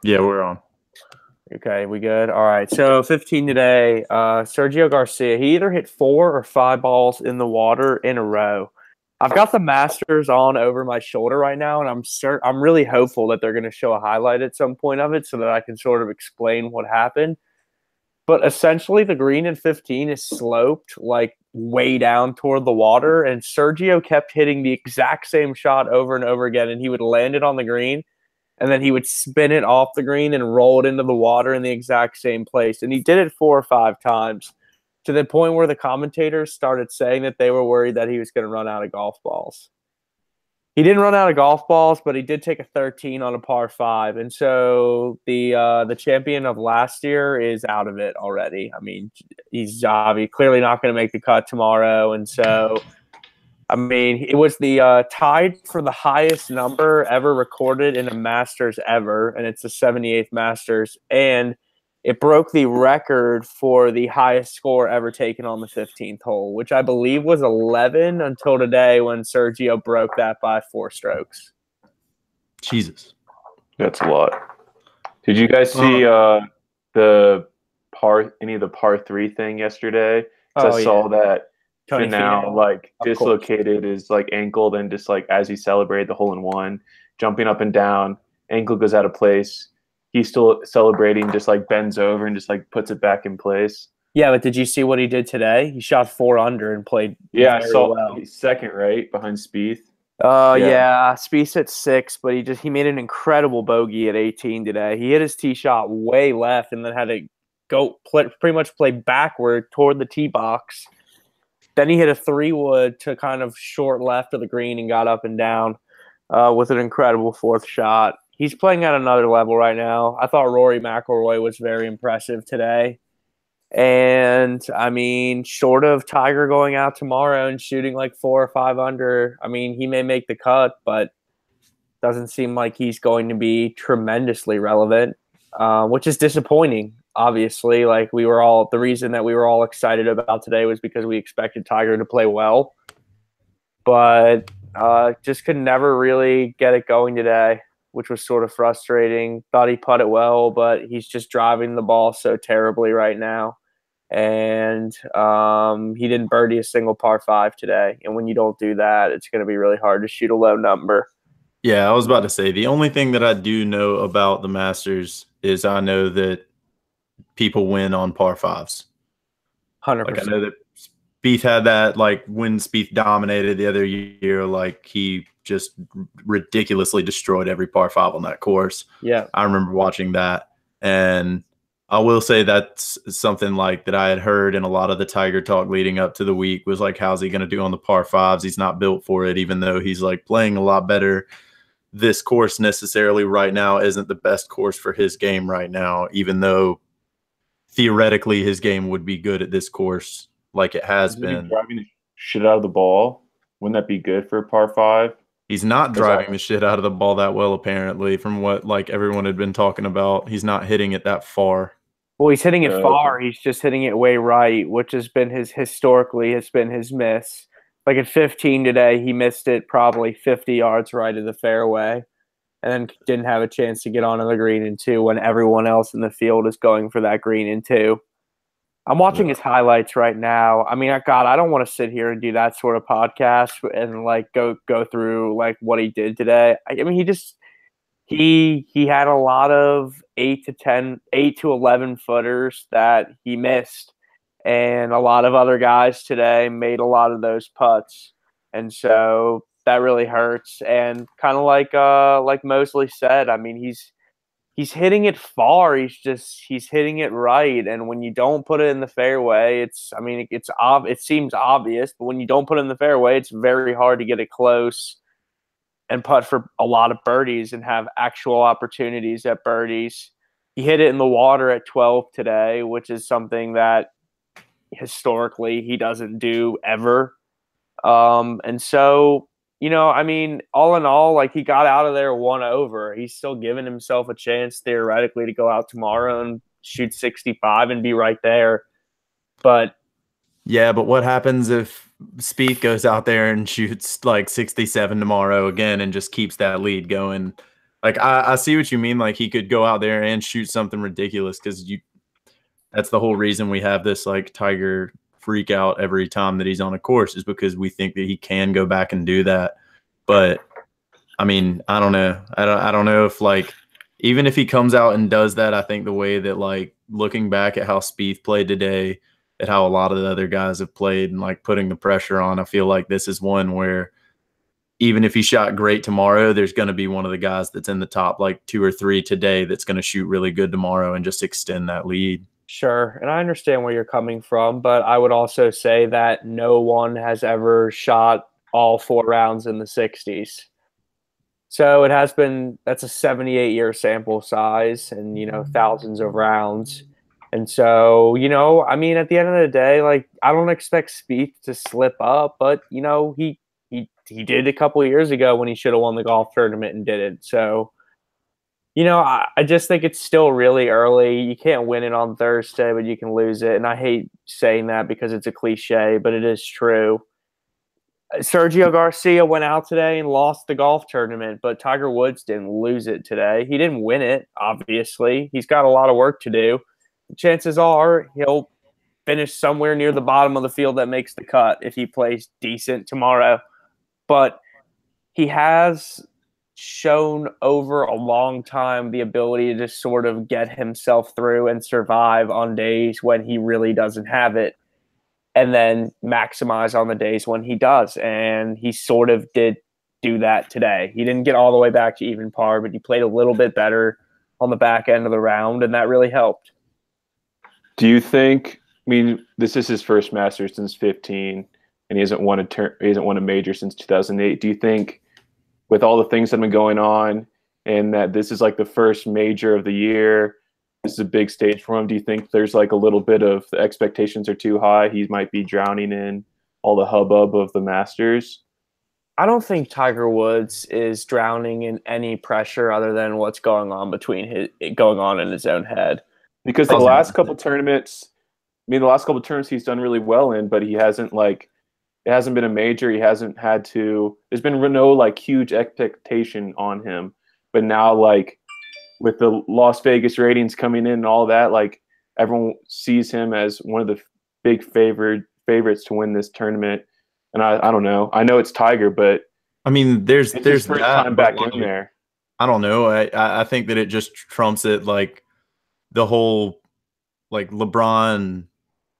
Yeah, we're on. Okay, we good? All right. So 15 today. Sergio Garcia, he either hit 4 or 5 balls in the water in a row. I've got the Masters on over my shoulder right now, and I'm really hopeful that they're going to show a highlight at some point of it so that I can sort of explain what happened. But essentially, the green in 15 is sloped like way down toward the water, and Sergio kept hitting the exact same shot over and over again, and he would land it on the green, and then he would spin it off the green and roll it into the water in the exact same place. And he did it 4 or 5 times to the point where the commentators started saying that they were worried that he was going to run out of golf balls. He didn't run out of golf balls, but he did take a 13 on a par 5, and so the champion of last year is out of it already. I mean, he's clearly not going to make the cut tomorrow, and so I mean, it was the tied for the highest number ever recorded in a Masters ever, and it's the 78th Masters, and it broke the record for the highest score ever taken on the 15th hole, which I believe was 11 until today when Sergio broke that by 4 strokes. Jesus. That's a lot. Did you guys see the any of the par 3 thing yesterday? I saw that Finau dislocated his ankle, then just as he celebrated the hole-in-one, jumping up and down, ankle goes out of place. He's still celebrating, just bends over and just puts it back in place. Yeah, but did you see what he did today? He shot 4 under and played. Yeah, I saw well. He's second, right, behind Spieth. Yeah, Spieth at 6, but he made an incredible bogey at 18 today. He hit his tee shot way left and then had to pretty much play backward toward the tee box. Then he hit a 3-wood to kind of short left of the green and got up and down with an incredible 4th shot. He's playing at another level right now. I thought Rory McIlroy was very impressive today. And, I mean, short of Tiger going out tomorrow and shooting 4 or 5 under, I mean, he may make the cut, but doesn't seem like he's going to be tremendously relevant, which is disappointing. Obviously, the reason that we were all excited about today was because we expected Tiger to play well, but just could never really get it going today, which was sort of frustrating. Thought he putted well, but he's just driving the ball so terribly right now. And he didn't birdie a single par 5 today. And when you don't do that, it's going to be really hard to shoot a low number. Yeah, I was about to say, the only thing that I do know about the Masters is I know that people win on par 5s. 100%. I know that Spieth had that, when Spieth dominated the other year, he just ridiculously destroyed every par 5 on that course. Yeah. I remember watching that. And I will say that's something that I had heard in a lot of the Tiger talk leading up to the week was how's he going to do on the par 5s? He's not built for it, even though he's playing a lot better. This course necessarily right now isn't the best course for his game right now, even though theoretically his game would be good at this course like it has been. Driving the shit out of the ball, wouldn't that be good for a par 5? He's not driving the shit out of the ball that well, apparently, from what everyone had been talking about. He's not hitting it that far. Well, he's hitting it far. He's just hitting it way right, which has been his miss. At 15 today, he missed it probably 50 yards right of the fairway, and then didn't have a chance to get onto the green in 2 when everyone else in the field is going for that green in 2. I'm watching his highlights right now. I mean, God, I don't want to sit here and do that sort of podcast and go through what he did today. I mean, he had a lot of 8 to 11 footers that he missed, and a lot of other guys today made a lot of those putts, and so that really hurts. And kind of like Mosley said, I mean, he's hitting it far. He's hitting it right. And when you don't put it in the fairway, it seems obvious, but when you don't put it in the fairway, it's very hard to get it close and putt for a lot of birdies and have actual opportunities at birdies. He hit it in the water at 12 today, which is something that historically he doesn't do ever. And so, I mean, all in all, he got out of there 1 over. He's still giving himself a chance theoretically to go out tomorrow and shoot 65 and be right there. But yeah, but what happens if Spieth goes out there and shoots 67 tomorrow again and just keeps that lead going? Like I see what you mean. Like he could go out there and shoot something ridiculous because that's the whole reason we have this like Tiger freak out every time that he's on a course is because we think that he can go back and do that. But I mean, I don't know. I don't know if like even if he comes out and does that, I think the way that like looking back at how Spieth played today, at how a lot of the other guys have played and like putting the pressure on, I feel like this is one where even if he shot great tomorrow, there's going to be one of the guys that's in the top like 2 or 3 today that's going to shoot really good tomorrow and just extend that lead. Sure. And I understand where you're coming from, but I would also say that no one has ever shot all 4 rounds in the 60s. So it has been, that's a 78-year sample size and, thousands of rounds. And so, I mean, at the end of the day, like, I don't expect Spieth to slip up, but, he did a couple of years ago when he should have won the golf tournament and didn't. So, I just think it's still really early. You can't win it on Thursday, but you can lose it. And I hate saying that because it's a cliche, but it is true. Sergio Garcia went out today and lost the golf tournament, but Tiger Woods didn't lose it today. He didn't win it, obviously. He's got a lot of work to do. Chances are he'll finish somewhere near the bottom of the field that makes the cut if he plays decent tomorrow. But he has shown over a long time the ability to just sort of get himself through and survive on days when he really doesn't have it, and then maximize on the days when he does. And he sort of did do that today. He didn't get all the way back to even par, but he played a little bit better on the back end of the round, and that really helped. Do you think, I mean, this is his first Masters since 15, and he hasn't won a major since 2008. Do you think with all the things that have been going on and that this is like the first major of the year, this is a big stage for him, do you think there's like a little bit of the expectations are too high? He might be drowning in all the hubbub of the Masters? I don't think Tiger Woods is drowning in any pressure other than what's going on in his own head. Because the last couple tournaments he's done really well in, but he hasn't it hasn't been a major. He hasn't had to. There's been no like huge expectation on him. But now, like with the Las Vegas ratings coming in and all that, like everyone sees him as one of the big favorites to win this tournament. And I don't know. I know it's Tiger, but I mean, there's first time back in there. I don't know. I think that it just trumps it, like the whole like LeBron,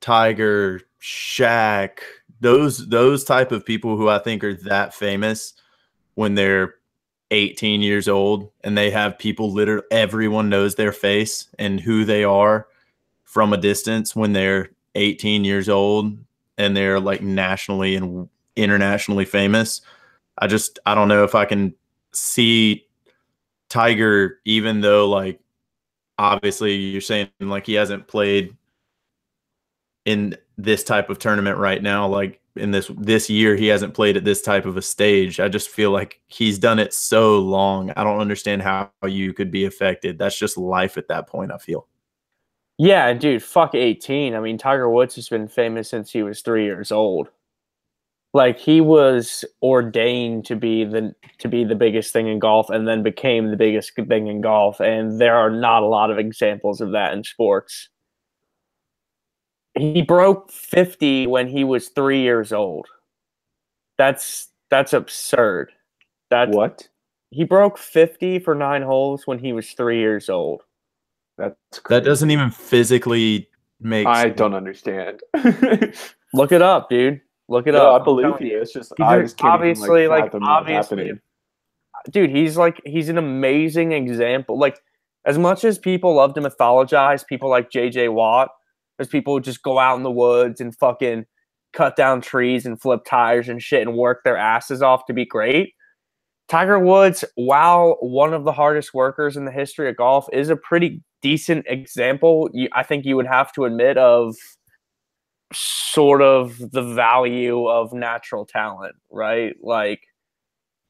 Tiger, Shaq. Those type of people who I think are that famous when they're 18 years old and they have people literally everyone knows their face and who they are from a distance when they're 18 years old and they're like nationally and internationally famous. I don't know if I can see Tiger, even though like obviously you're saying like he hasn't played in this type of tournament right now, like in this year, he hasn't played at this type of a stage. I just feel like he's done it so long. I don't understand how you could be affected. That's just life at that point, I feel. Yeah, dude, fuck 18. I mean, Tiger Woods has been famous since he was 3 years old. Like he was ordained to be the biggest thing in golf and then became the biggest thing in golf. And there are not a lot of examples of that in sports. He broke 50 when he was 3 years old. That's absurd. What? He broke 50 for 9 holes when he was 3 years old. That's crazy. That doesn't even physically make sense. I don't understand. Look it up, dude. Look it up. I believe you. It's just I just can't obviously happening. Dude, he's an amazing example. Like as much as people love to mythologize people like JJ Watt, there's people who just go out in the woods and fucking cut down trees and flip tires and shit and work their asses off to be great. Tiger Woods, while one of the hardest workers in the history of golf, is a pretty decent example. I think you would have to admit of sort of the value of natural talent, right? Like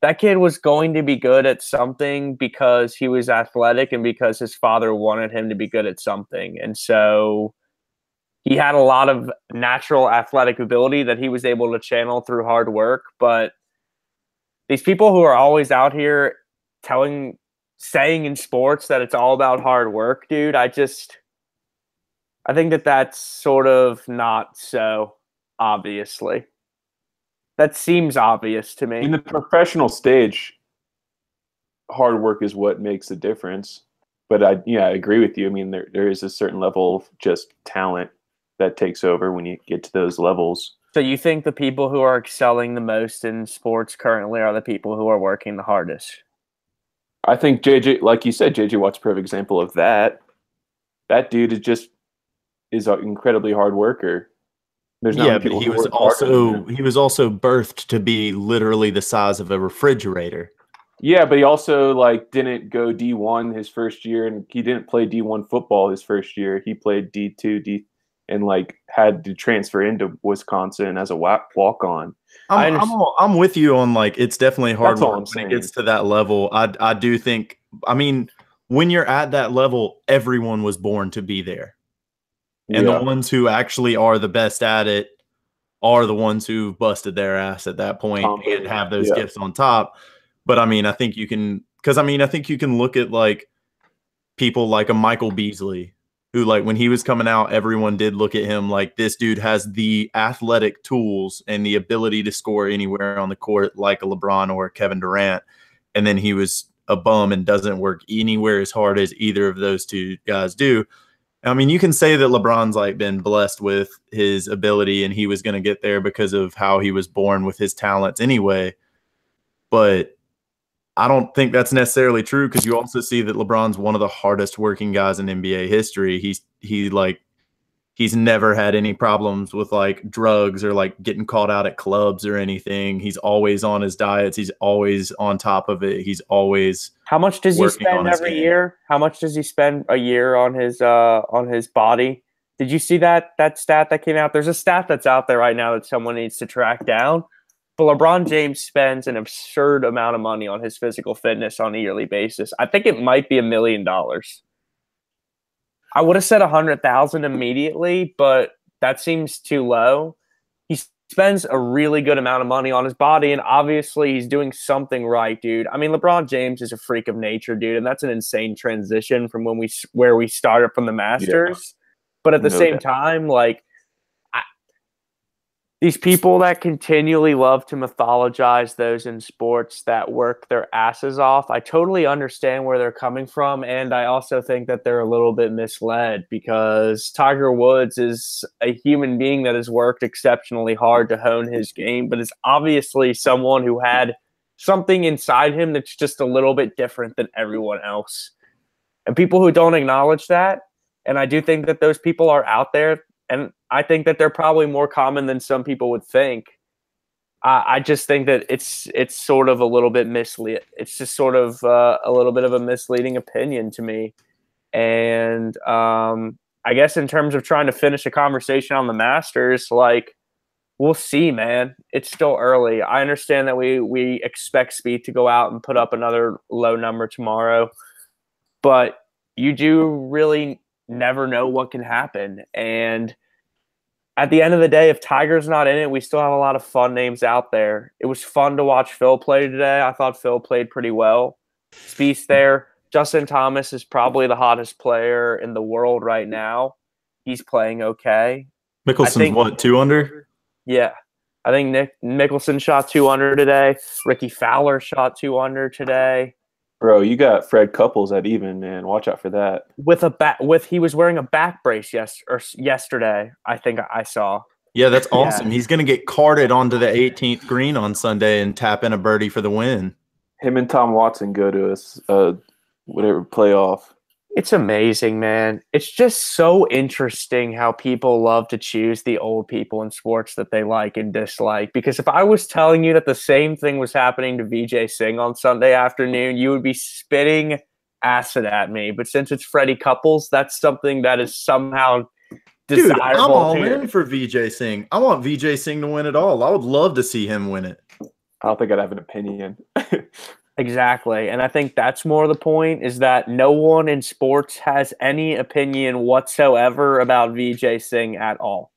that kid was going to be good at something because he was athletic and because his father wanted him to be good at something. And so he had a lot of natural athletic ability that he was able to channel through hard work. But these people who are always out here telling saying in sports that it's all about hard work, dude, I think that that's sort of not so, obviously. That seems obvious to me. In the professional stage, hard work is what makes the difference. But I agree with you. I mean, there is a certain level of just talent that takes over when you get to those levels. So you think the people who are excelling the most in sports currently are the people who are working the hardest? I think JJ, like you said, JJ Watt's a perfect example of that. That dude is an incredibly hard worker. There's not but he was also birthed to be literally the size of a refrigerator. Yeah, but he also didn't go D1 his first year, and he didn't play D1 football his first year. He played D2, and had to transfer into Wisconsin as a walk-on. I'm with you on it's definitely hard work when it gets to that level. I do think, I mean, when you're at that level, everyone was born to be there. And the ones who actually are the best at it are the ones who busted their ass at that point and have those gifts on top. But I mean, I think you can, because I mean, I think you can look at people like a Michael Beasley, who when he was coming out, everyone did look at him like this dude has the athletic tools and the ability to score anywhere on the court like a LeBron or Kevin Durant. And then he was a bum and doesn't work anywhere as hard as either of those two guys do. I mean, you can say that LeBron's been blessed with his ability and he was going to get there because of how he was born with his talents anyway. But I don't think that's necessarily true, because you also see that LeBron's one of the hardest working guys in NBA history. He's never had any problems with drugs or getting caught out at clubs or anything. He's always on his diets. He's always on top of it. He's always How much does he spend every year? How much does he spend a year on his body? Did you see that stat that came out? There's a stat that's out there right now that someone needs to track down. But LeBron James spends an absurd amount of money on his physical fitness on a yearly basis. I think it might be $1 million. I would have said 100,000 immediately, but that seems too low. He spends a really good amount of money on his body, and obviously he's doing something right, dude. I mean, LeBron James is a freak of nature, dude, and that's an insane transition from where we started from the Masters. Yeah. But at the same time, these people that continually love to mythologize those in sports that work their asses off, I totally understand where they're coming from, and I also think that they're a little bit misled, because Tiger Woods is a human being that has worked exceptionally hard to hone his game, but is obviously someone who had something inside him that's just a little bit different than everyone else. And people who don't acknowledge that, and I do think that those people are out there, and I think that they're probably more common than some people would think. I just think that it's sort of a little bit misleading. It's just sort of a little bit of a misleading opinion to me. And I guess in terms of trying to finish a conversation on the Masters, we'll see, man. It's still early. I understand that we expect Spieth to go out and put up another low number tomorrow, but you do really never know what can happen. And at the end of the day, if Tiger's not in it, we still have a lot of fun names out there. It was fun to watch Phil play today. I thought Phil played pretty well. Spieth's there. Justin Thomas is probably the hottest player in the world right now. He's playing okay. Mickelson's 2 under? Yeah. I think Nick Mickelson shot 2 under today. Ricky Fowler shot 2 under today. Bro, you got Fred Couples at even, man. Watch out for that. He was wearing a back brace yesterday, I think I saw. Yeah, that's awesome. Yeah. He's going to get carted onto the 18th green on Sunday and tap in a birdie for the win. Him and Tom Watson go to whatever playoff. It's amazing, man. It's just so interesting how people love to choose the old people in sports that they like and dislike. Because if I was telling you that the same thing was happening to Vijay Singh on Sunday afternoon, you would be spitting acid at me. But since it's Freddie Couples, that's something that is somehow desirable. Dude, I'm all in for Vijay Singh. I want Vijay Singh to win it all. I would love to see him win it. I don't think I'd have an opinion. Exactly. And I think that's more the point, is that no one in sports has any opinion whatsoever about Vijay Singh at all.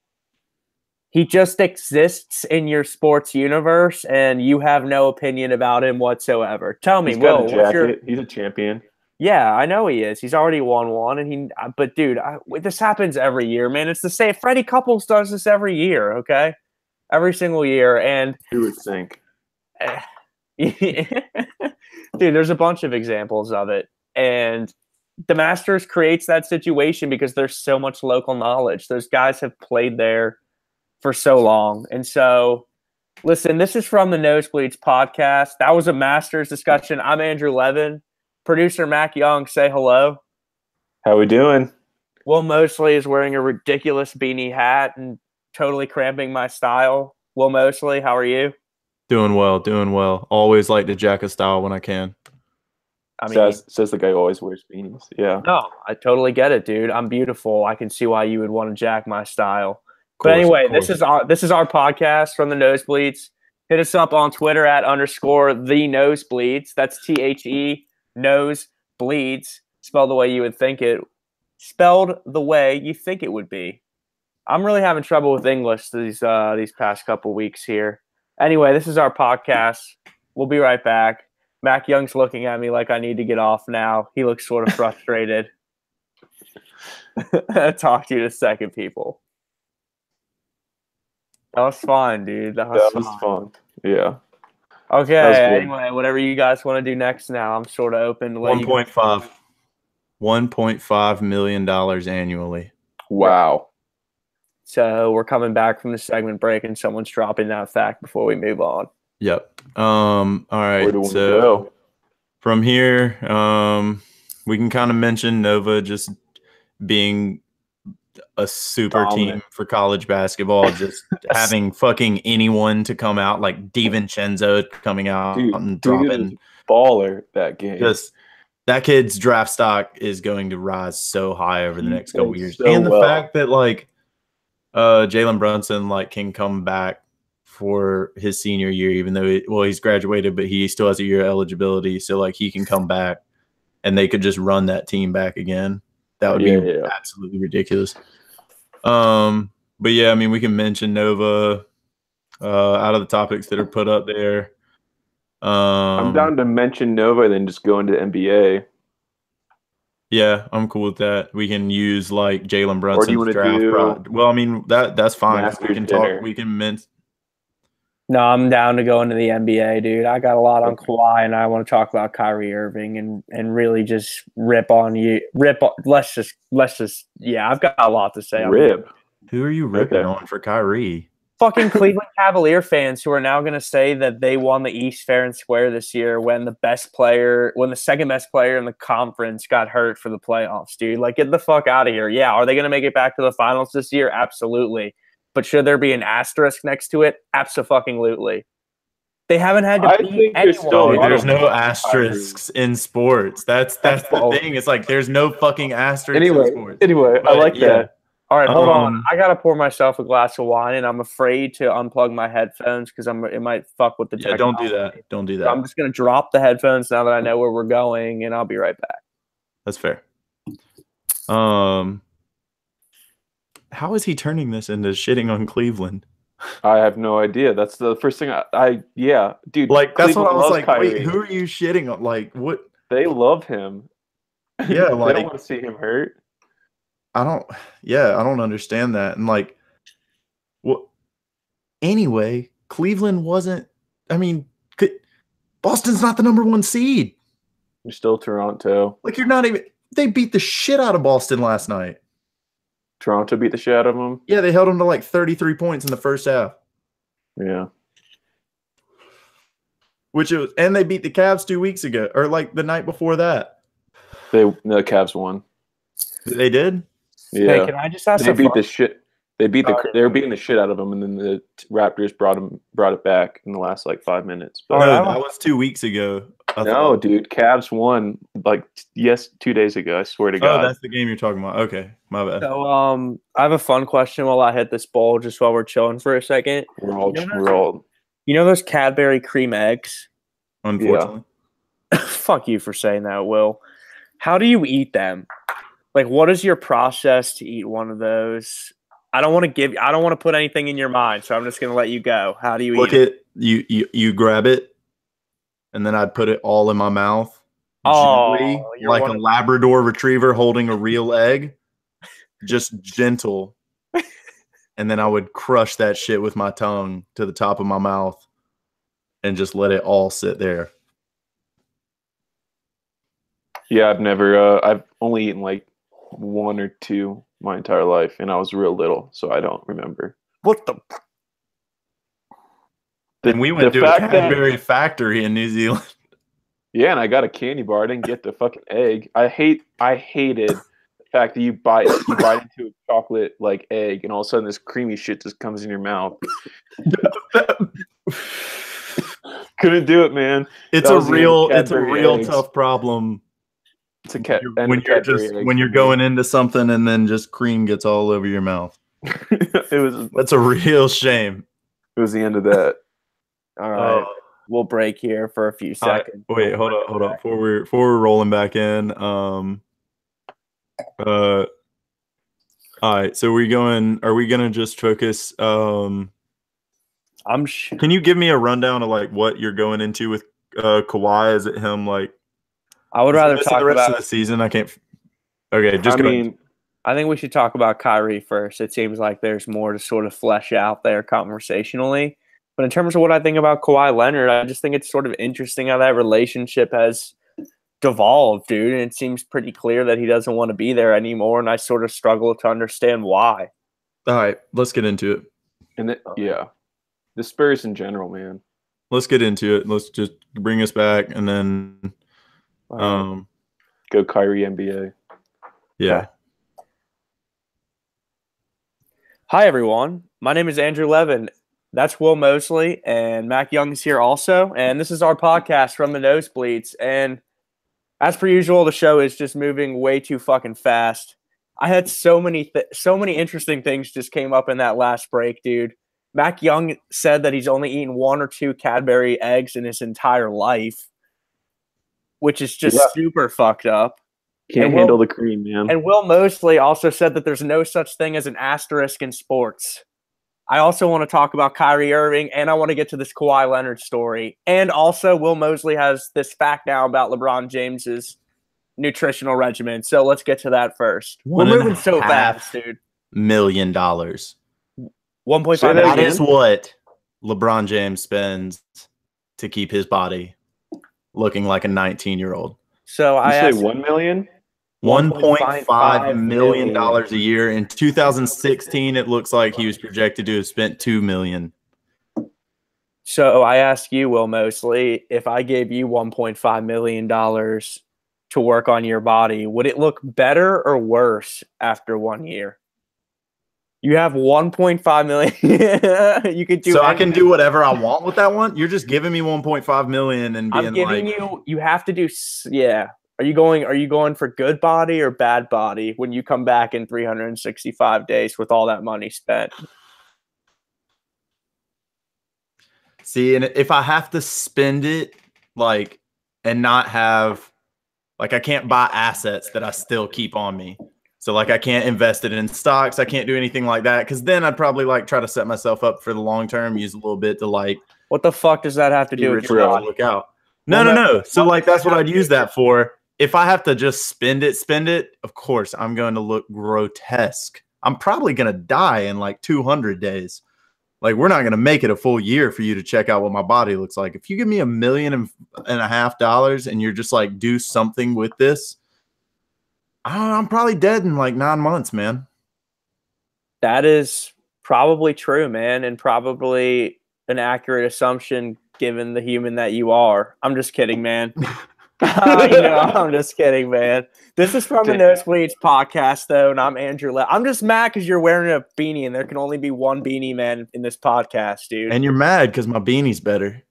He just exists in your sports universe, and you have no opinion about him whatsoever. Tell me, He's got Will, a jacket. He's a champion. Yeah, I know he is. He's already won one, and but dude, this happens every year, man. It's the same. Freddie Couples does this every year, okay? Every single year, and who would think? Dude, there's a bunch of examples of it, and the Masters creates that situation because there's so much local knowledge. Those guys have played there for so long. And so, listen, this is from the Nosebleeds podcast. That was a Masters discussion. I'm Andrew Levin. Producer Mac Young, say hello. How we doing? Will Mosley is wearing a ridiculous beanie hat and totally cramping my style. Will Mosley, how are you? Doing well, doing well. Always like to jack a style when I can. I mean, says the guy who always wears beanies. Yeah. No, I totally get it, dude. I'm beautiful. I can see why you would want to jack my style. But anyway, this is our podcast from the Nosebleeds. Hit us up on Twitter at _the Nosebleeds. That's THE Nosebleeds. Spelled the way you would think it. Spelled the way you think it would be. I'm really having trouble with English these past couple weeks here. Anyway, this is our podcast. We'll be right back. Mac Young's looking at me like I need to get off now. He looks sort of frustrated. Talk to you in a second, people. That was fun, dude. That was fun. Yeah. Okay. Anyway, whatever you guys want to do next now, I'm sort of open to $1.5 million annually. Wow. So we're coming back from the segment break, and someone's dropping that fact before we move on. Yep. All right. Where do we go? From here, we can kind of mention Nova just being a super team for college basketball, just having fucking anyone to come out, like DiVincenzo coming out and dropping baller that game. Just that kid's draft stock is going to rise so high over the next couple years. And the fact that like Jalen Brunson like can come back for his senior year, even though he's graduated, but he still has a year of eligibility, so like he can come back and they could just run that team back again. That would be absolutely ridiculous. But yeah, I mean, we can mention Nova out of the topics that are put up there. I'm down to mention Nova and then just go into NBA. Yeah, I'm cool with that. We can use like Jalen Brunson's draft. Well, I mean that's fine. We can talk. We can mention. No, I'm down to go into the NBA, dude. I got a lot on Kawhi, and I want to talk about Kyrie Irving and really just rip on you. Let's just. Yeah, I've got a lot to say. Who are you ripping on for Kyrie? Fucking Cleveland Cavalier fans who are now going to say that they won the East fair and square this year when the second best player in the conference got hurt for the playoffs, dude. Like, get the fuck out of here. Yeah, are they going to make it back to the finals this year? Absolutely. But should there be an asterisk next to it? Abso-fucking-lutely. They haven't had to beat anyone. There's no asterisks in sports. That's the thing. It's like there's no fucking asterisks in sports. Anyway, I like that. All right, hold on. I gotta pour myself a glass of wine, and I'm afraid to unplug my headphones because it might fuck with the technology. Don't do that. Don't do that. So I'm just gonna drop the headphones now that I know where we're going, and I'll be right back. That's fair. How is he turning this into shitting on Cleveland? I have no idea. That's the first thing dude. Like that's what I was like. Kyrie. Wait, who are you shitting on? Like what? They love him. Yeah, like they don't want to see him hurt. I don't understand that. And like, well, anyway, Cleveland wasn't. I mean, Boston's not the #1 seed. You're still Toronto. Like you're not even. They beat the shit out of Boston last night. Toronto beat the shit out of them? Yeah, they held them to like 33 points in the first half. Yeah. And they beat the Cavs 2 weeks ago, or like the night before that. The Cavs won. They did? Yeah. Hey, can I just ask? They beat the shit. They were beating the shit out of them, and then the Raptors brought it back in the last like 5 minutes. But that was 2 weeks ago. No, dude, Cavs won 2 days ago. I swear to God. Oh, that's the game you're talking about. Okay, my bad. So, I have a fun question while I hit this bowl, just while we're chilling for a second. We're all. You know those Cadbury cream eggs? Unfortunately. Yeah. Fuck you for saying that, Will. How do you eat them? Like, what is your process to eat one of those? I don't want to put anything in your mind, so I'm just going to let you go. How do you eat it? You grab it, and then I'd put it all in my mouth. Oh, gently, like a Labrador retriever holding a real egg. Just gentle. And then I would crush that shit with my tongue to the top of my mouth and just let it all sit there. Yeah, I've only eaten like one or two my entire life, and I was real little, so I don't remember. What the? And we went to a Cadbury factory in New Zealand. Yeah, and I got a candy bar. I didn't get the fucking egg. I hated the fact that you bite into a chocolate like egg, and all of a sudden this creamy shit just comes in your mouth. Couldn't do it, man. It's a real tough problem. It's a when you're going into something and then just cream gets all over your mouth. That's a real shame. It was the end of that. All right. We'll break here for a few seconds. Wait, hold up. Before we're rolling back in, all right, so are we gonna just focus can you give me a rundown of like what you're going into with Kawhi? Is it him like I would rather talk the rest of the season? I can't. Okay, I think we should talk about Kyrie first. It seems like there's more to sort of flesh out there conversationally. But in terms of what I think about Kawhi Leonard, I just think it's sort of interesting how that relationship has devolved, dude. And it seems pretty clear that he doesn't want to be there anymore. And I sort of struggle to understand why. All right, let's get into it. And the Spurs in general, man. Let's get into it. Let's just bring us back and then go Kyrie NBA. Yeah. Okay. Hi, everyone. My name is Andrew Levin. That's Will Mosley, and Mac Young is here also. And this is our podcast from the Nosebleeds. And as per usual, the show is just moving way too fucking fast. I had so many interesting things just came up in that last break, dude. Mac Young said that he's only eaten 1 or 2 Cadbury eggs in his entire life, which is just super fucked up. Can't handle the cream, man. And Will Mosley also said that there's no such thing as an asterisk in sports. I also want to talk about Kyrie Irving, and I want to get to this Kawhi Leonard story. And also, Will Mosley has this fact now about LeBron James's nutritional regimen. So let's get to that first. We're moving so fast, dude. $1 million. 1.5 million. That is what LeBron James spends to keep his body looking like a 19-year-old. So I say $1 million. $1.5 million a year. In 2016, it looks like he was projected to have spent $2 million. So I ask you, Will Mosley, if I gave you $1.5 million to work on your body, would it look better or worse after 1 year? You have $1.5 million. You could do. So anything. I can do whatever I want with that one. You're just giving me $1.5 million and being I'm giving you. You have to do. Yeah. Are you going for good body or bad body when you come back in 365 days with all that money spent? See, and if I have to spend it like and not have like I can't buy assets that I still keep on me. So like I can't invest it in stocks. I can't do anything like that because then I'd probably like try to set myself up for the long term, use a little bit to like. What the fuck does that have to do with your body? Look out. No. So like that's what I'd use that for. If I have to just spend it, of course, I'm going to look grotesque. I'm probably going to die in like 200 days. Like, we're not going to make it a full year for you to check out what my body looks like. If you give me $1.5 million and you're just like, do something with this, I don't know, I'm probably dead in like 9 months, man. That is probably true, man, and probably an accurate assumption given the human that you are. I'm just kidding, man. I'm just kidding, man. This is from the Nosebleeds podcast, though, and I'm Andrew. I'm just mad because you're wearing a beanie, and there can only be one beanie man in this podcast, dude. And you're mad because my beanie's better.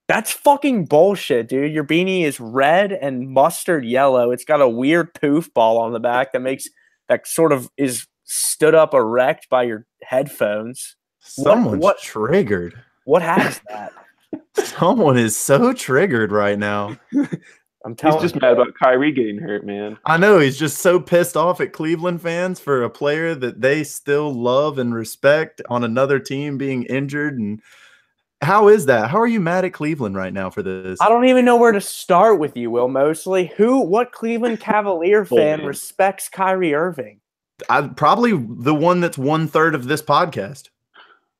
That's fucking bullshit, dude. Your beanie is red and mustard yellow. It's got a weird poof ball on the back that sort of is stood up erect by your headphones. Someone's triggered. What has that? Someone is so triggered right now. I'm telling you. He's just mad about Kyrie getting hurt, man. I know. He's just so pissed off at Cleveland fans for a player that they still love and respect on another team being injured. And how is that? How are you mad at Cleveland right now for this? I don't even know where to start with you, Will Mosley. What Cleveland Cavalier fan respects Kyrie Irving? Probably the one that's 1/3 of this podcast.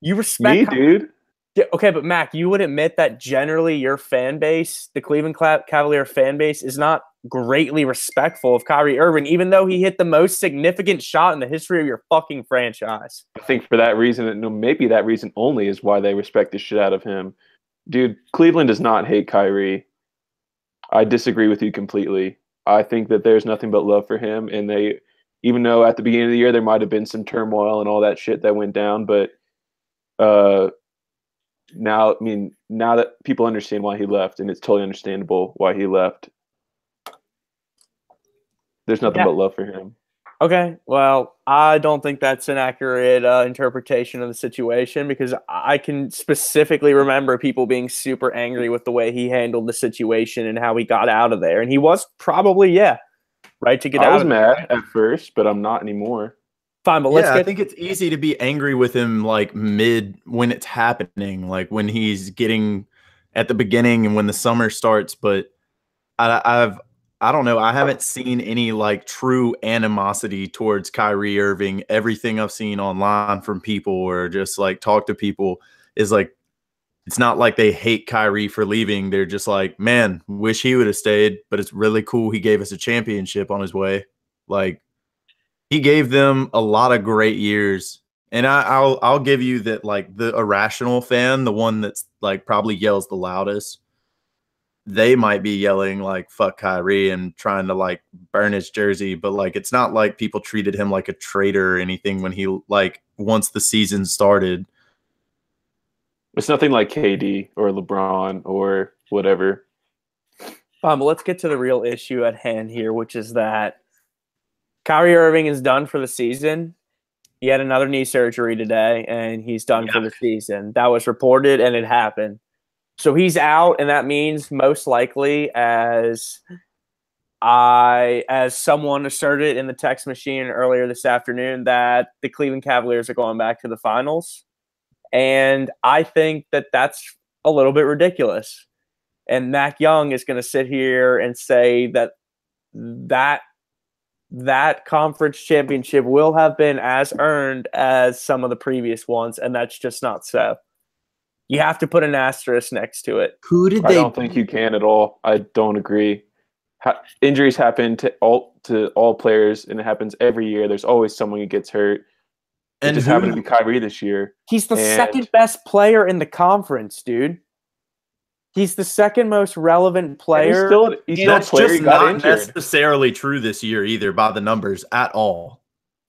You respect me, dude. Yeah, okay, but Mac, you would admit that generally your fan base, the Cleveland Cavalier fan base, is not greatly respectful of Kyrie Irving, even though he hit the most significant shot in the history of your fucking franchise. I think for that reason, maybe that reason only is why they respect the shit out of him. Dude, Cleveland does not hate Kyrie. I disagree with you completely. I think that there's nothing but love for him, and they, even though at the beginning of the year there might have been some turmoil and all that shit that went down, but now that people understand why he left, and it's totally understandable why he left, there's nothing but love for him. Okay, well, I don't think that's an accurate interpretation of the situation, because I can specifically remember people being super angry with the way he handled the situation and how he got out of there. And he was probably, right to get out of there. I was mad at first, but I'm not anymore. Fine, but I think it's easy to be angry with him like mid when it's happening, like when he's getting at the beginning and when the summer starts. But I don't know. I haven't seen any like true animosity towards Kyrie Irving. Everything I've seen online from people or just like talk to people is like, it's not like they hate Kyrie for leaving. They're just like, man, wish he would have stayed, but it's really cool he gave us a championship on his way. Like, he gave them a lot of great years. And I'll give you that, like, the irrational fan, the one that's like probably yells the loudest, they might be yelling like fuck Kyrie and trying to like burn his jersey, but like it's not like people treated him like a traitor or anything when he like once the season started. It's nothing like KD or LeBron or whatever. But let's get to the real issue at hand here, which is that Kyrie Irving is done for the season. He had another knee surgery today, and he's done for the season. That was reported, and it happened. So he's out, and that means most likely, as someone asserted in the text machine earlier this afternoon, that the Cleveland Cavaliers are going back to the finals. And I think that that's a little bit ridiculous. And Mac Young is going to sit here and say that conference championship will have been as earned as some of the previous ones, and that's just not so. You have to put an asterisk next to it. I don't think you can at all. I don't agree. Injuries happen to all players, and it happens every year. There's always someone who gets hurt. It just happened to be Kyrie this year. He's the second best player in the conference, dude. He's the second most relevant player. That's just not necessarily true this year either by the numbers at all.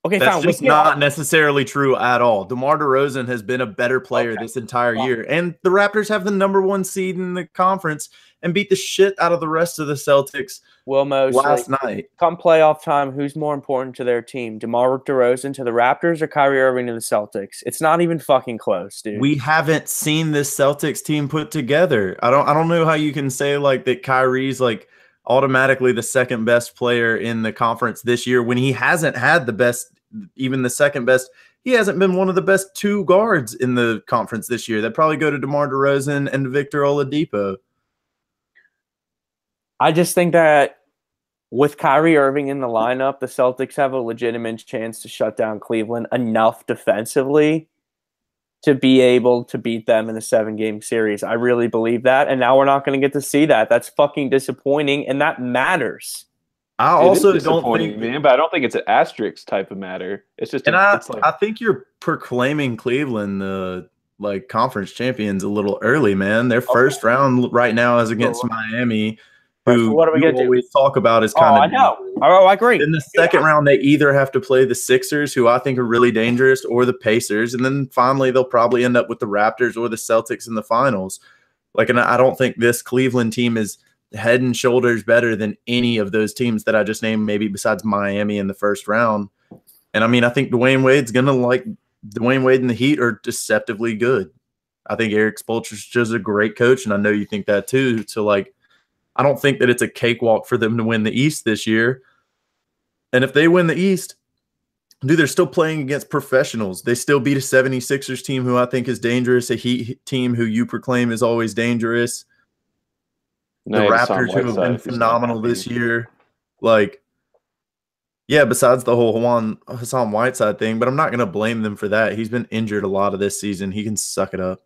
Okay, that's just not necessarily true at all. DeMar DeRozan has been a better player this entire year, and the Raptors have the #1 seed in the conference and beat the shit out of the rest of the Celtics last night. Come playoff time, who's more important to their team? DeMar DeRozan to the Raptors or Kyrie Irving to the Celtics? It's not even fucking close, dude. We haven't seen this Celtics team put together. I don't know how you can say like that Kyrie's like automatically the second best player in the conference this year when he hasn't had the best, even the second best. He hasn't been one of the best two guards in the conference this year. That probably go to DeMar DeRozan and Victor Oladipo. I just think that with Kyrie Irving in the lineup, the Celtics have a legitimate chance to shut down Cleveland enough defensively to be able to beat them in a 7-game series. I really believe that, and now we're not going to get to see that. That's fucking disappointing, and that matters. I also don't think, man, but I don't think it's an asterisk type of matter. It's just, I think you're proclaiming Cleveland the like conference champions a little early, man. Their first round right now is against Miami, who what are we going to always talk about is kind of. I know. Oh, I agree. In the second round, they either have to play the Sixers, who I think are really dangerous, or the Pacers, and then finally they'll probably end up with the Raptors or the Celtics in the finals. Like, and I don't think this Cleveland team is head and shoulders better than any of those teams that I just named, maybe besides Miami in the first round. And I mean, I think Dwayne Wade and the Heat are deceptively good. I think Eric Spoelstra's just a great coach, and I know you think that too. So like, I don't think that it's a cakewalk for them to win the East this year. And if they win the East, dude, they're still playing against professionals. They still beat a 76ers team who I think is dangerous, a Heat team who you proclaim is always dangerous. The Raptors who have been phenomenal this year. Like, yeah, besides the whole Hassan Whiteside thing, but I'm not going to blame them for that. He's been injured a lot of this season. He can suck it up.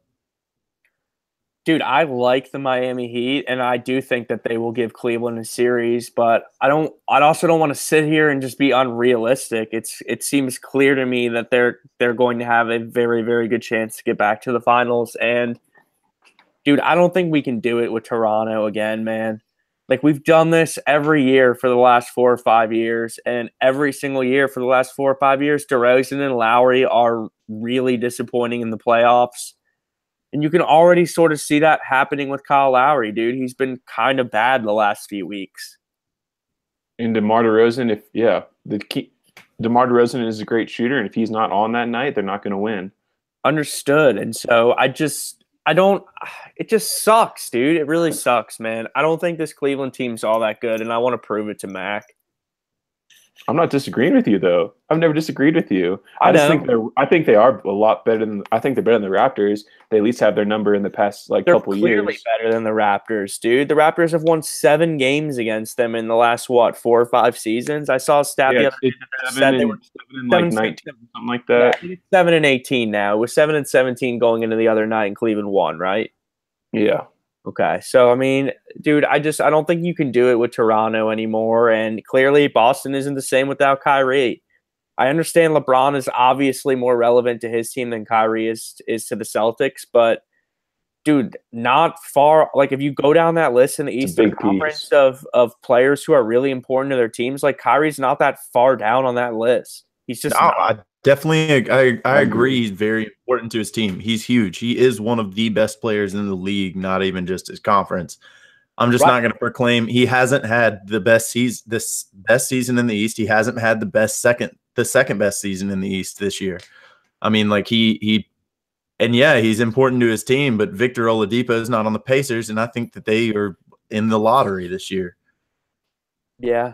Dude, I like the Miami Heat, and I do think that they will give Cleveland a series, but I also don't want to sit here and just be unrealistic. It seems clear to me that they're going to have a very, very good chance to get back to the finals. And dude, I don't think we can do it with Toronto again, man. Like, we've done this every year for the last 4 or 5 years, and every single year for the last 4 or 5 years, DeRozan and Lowry are really disappointing in the playoffs. And you can already sort of see that happening with Kyle Lowry, dude. He's been kind of bad the last few weeks. And DeMar DeRozan, DeMar DeRozan is a great shooter, and if he's not on that night, they're not going to win. Understood. And so it just sucks, dude. It really sucks, man. I don't think this Cleveland team's all that good, and I want to prove it to Mac. I'm not disagreeing with you, though. I've never disagreed with you. I think they are a lot better than. I think they're better than the Raptors. They at least have their number in the past couple years. They're clearly better than the Raptors, dude. The Raptors have won 7 games against them in the last 4 or 5 seasons. I saw a stat the other day that said they were 19, something like that. Yeah, 7-18 now. It was 7-17 going into the other night, and Cleveland won, right? Yeah. Okay, so I mean, dude, I don't think you can do it with Toronto anymore, and clearly Boston isn't the same without Kyrie. I understand LeBron is obviously more relevant to his team than Kyrie is to the Celtics, but dude, not far. Like, if you go down that list in the Eastern Conference of players who are really important to their teams, like, Kyrie's not that far down on that list. He's just I agree. He's very important to his team. He's huge. He is one of the best players in the league, not even just his conference. I'm just not going to proclaim he hasn't had the best season in the East. He hasn't had the second best season in the East this year. I mean, like, he's important to his team, but Victor Oladipo is not on the Pacers, and I think that they are in the lottery this year. Yeah.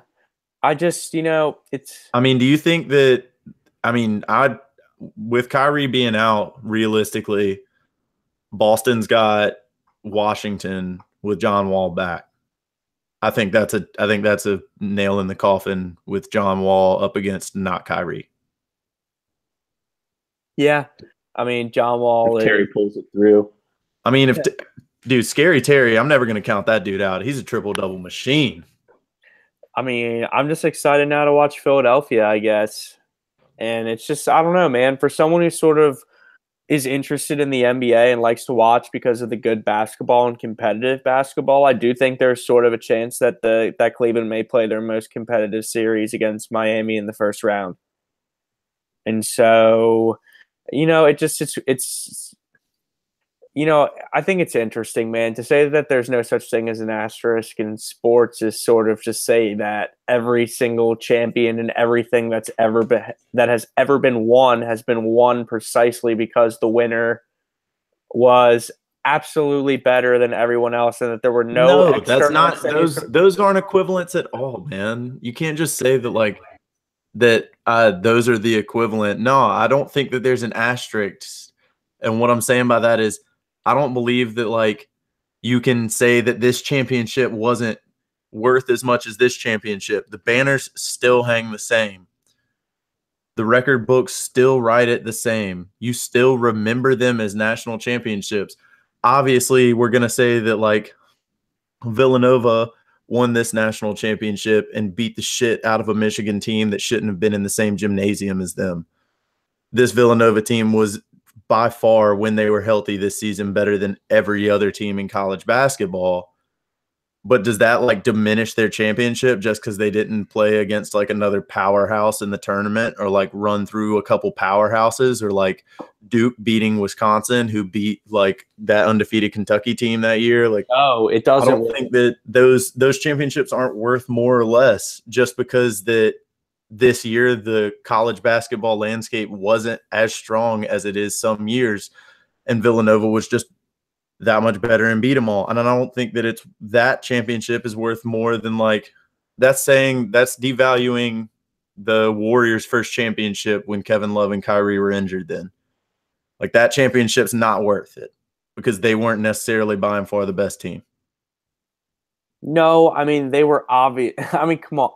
I just, it's. I mean, do you think that? I mean, with Kyrie being out, realistically, Boston's got Washington with John Wall back. I think that's a nail in the coffin with John Wall up against not Kyrie. Yeah, I mean, John Wall. Terry pulls it through. I mean, dude, Scary Terry, I'm never going to count that dude out. He's a triple-double machine. I mean, I'm just excited now to watch Philadelphia, I guess. And it's just, I don't know, man. For someone who sort of is interested in the NBA and likes to watch because of the good basketball and competitive basketball, I do think there's sort of a chance that that Cleveland may play their most competitive series against Miami in the first round. And so, I think it's interesting, man, to say that there's no such thing as an asterisk in sports is sort of just say that every single champion and everything that has ever been won has been won precisely because the winner was absolutely better than everyone else, and that there were that's not those aren't equivalents at all, man. You can't just say that those are the equivalent. No, I don't think that there's an asterisk. And what I'm saying by that is, I don't believe that you can say that this championship wasn't worth as much as this championship. The banners still hang the same. The record books still write it the same. You still remember them as national championships. Obviously, we're going to say that Villanova won this national championship and beat the shit out of a Michigan team that shouldn't have been in the same gymnasium as them. This Villanova team was by far, when they were healthy this season, better than every other team in college basketball. But does that diminish their championship just because they didn't play against another powerhouse in the tournament, or run through a couple powerhouses, or Duke beating Wisconsin, who beat that undefeated Kentucky team that year? No, it doesn't. I don't think that those championships aren't worth more or less just because that this year the college basketball landscape wasn't as strong as it is some years, and Villanova was just that much better and beat them all. And I don't think that that championship is worth more than like that's devaluing the Warriors' first championship when Kevin Love and Kyrie were injured then. Like that championship's not worth it because they weren't necessarily by and far the best team. No, I mean, they were obvious. I mean, come on.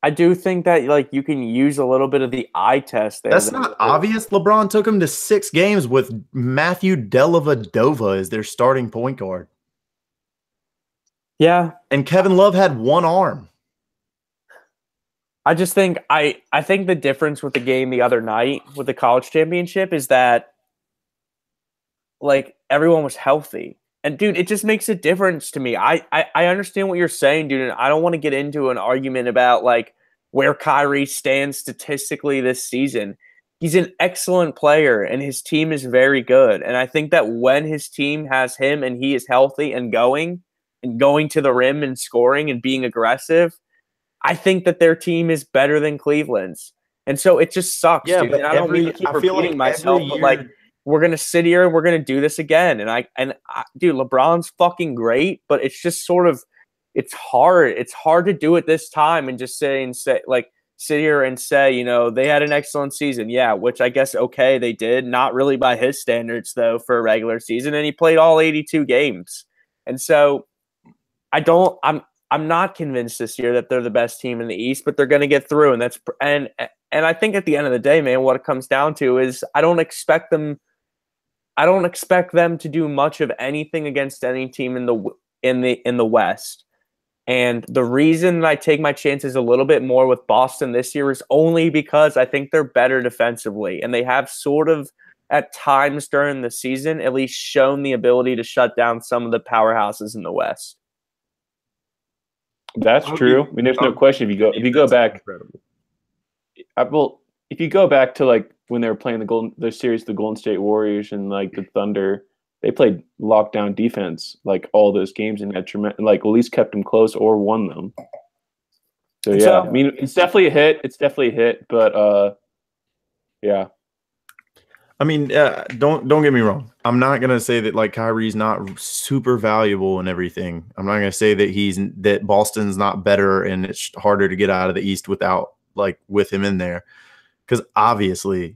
I do think that like you can use a little bit of the eye test there. That's not obvious. LeBron took them to 6 games with Matthew Dellavedova as their starting point guard. Yeah. And Kevin Love had one arm. I just think I think the difference with the game the other night with the college championship is that like everyone was healthy. And dude, it just makes a difference to me. I understand what you're saying, dude, and I don't want to get into an argument about like where Kyrie stands statistically this season. He's an excellent player and his team is very good. And I think that when his team has him and he is healthy and going to the rim and scoring and being aggressive, I think that their team is better than Cleveland's. And so it just sucks, dude. And I don't mean to keep repeating myself, but like we're going to sit here and we're going to do this again. And dude, LeBron's fucking great, but it's just sort of, it's hard. It's hard to do it this time and just sit here and say, you know, they had an excellent season. Yeah. Which I guess, okay, they did. Not really by his standards though, for a regular season. And he played all 82 games. And so I'm not convinced this year that they're the best team in the East, but they're going to get through. And I think at the end of the day, man, what it comes down to is I don't expect them to do much of anything against any team in the West. And the reason that I take my chances a little bit more with Boston this year is only because I think they're better defensively, and they have sort of at times during the season at least shown the ability to shut down some of the powerhouses in the West. That's true. I mean, there's no question. If you go back, if you go back to like when they were playing the series, the Golden State Warriors and like the Thunder, they played lockdown defense like all those games and had like at least kept them close or won them. So yeah, I mean, it's definitely a hit. It's definitely a hit, but yeah. I mean, don't get me wrong. I'm not gonna say that like Kyrie's not super valuable and everything. I'm not gonna say that Boston's not better and it's harder to get out of the East with him in there, because obviously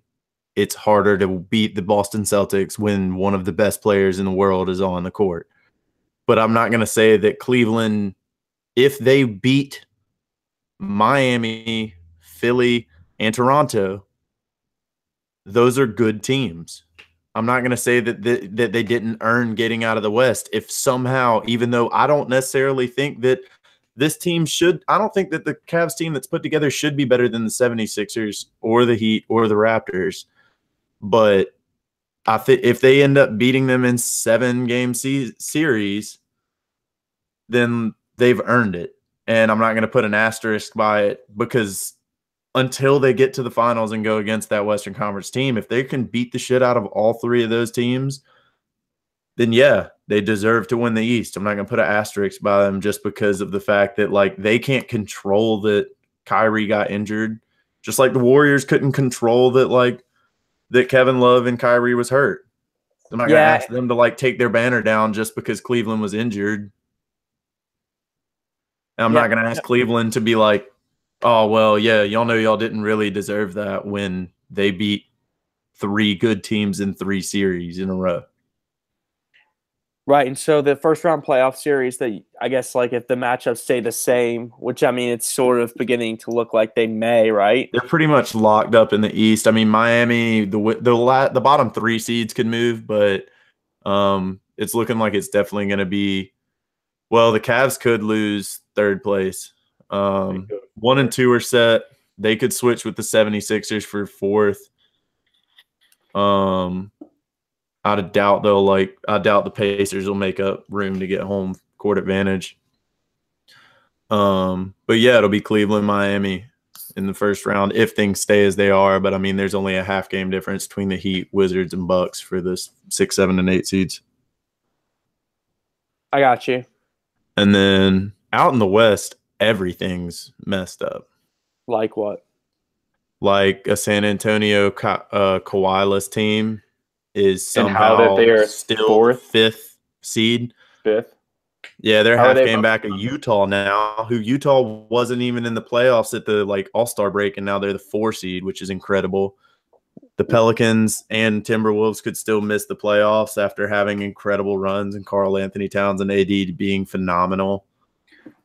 it's harder to beat the Boston Celtics when one of the best players in the world is on the court. But I'm not gonna say that Cleveland, if they beat Miami, Philly, and Toronto, those are good teams. I'm not going to say that they didn't earn getting out of the West. If somehow, even though I don't necessarily think that this team I don't think that the Cavs team that's put together should be better than the 76ers or the Heat or the Raptors. But I think if they end up beating them in 7-game series, then they've earned it. And I'm not going to put an asterisk by it, because until they get to the finals and go against that Western Conference team, if they can beat the shit out of all 3 of those teams, then yeah, they deserve to win the East. I'm not going to put an asterisk by them just because of the fact that like they can't control that Kyrie got injured, just like the Warriors couldn't control that Kevin Love and Kyrie was hurt. I'm not going to ask them to like take their banner down just because Cleveland was injured. And I'm not going to ask Cleveland to be like, oh, well, yeah, y'all know y'all didn't really deserve that when they beat 3 good teams in 3 series in a row. Right, and so the first round playoff series, that I guess like if the matchups stay the same, which I mean it's sort of beginning to look like they may, right? They're pretty much locked up in the East. I mean, Miami, the bottom 3 seeds could move, but it's looking like it's definitely going to be. Well, the Cavs could lose 3rd place. 1 and 2 are set. They could switch with the 76ers for 4th. I doubt the Pacers will make up room to get home court advantage. But yeah, it'll be Cleveland, Miami in the first round if things stay as they are. But I mean, there's only a half-game difference between the Heat, Wizards, and Bucks for the 6, 7, and 8 seeds. I got you. And then out in the West, everything's messed up. Like what? Like a San Antonio Kawhi-less team is And how that somehow they are still fourth? fifth seed. Fifth. Yeah, they're How are half they game above back of Utah now, who Utah wasn't even in the playoffs at the like All-Star break, and now they're the 4 seed, which is incredible. The Pelicans and Timberwolves could still miss the playoffs after having incredible runs, and Karl Anthony Towns and AD being phenomenal.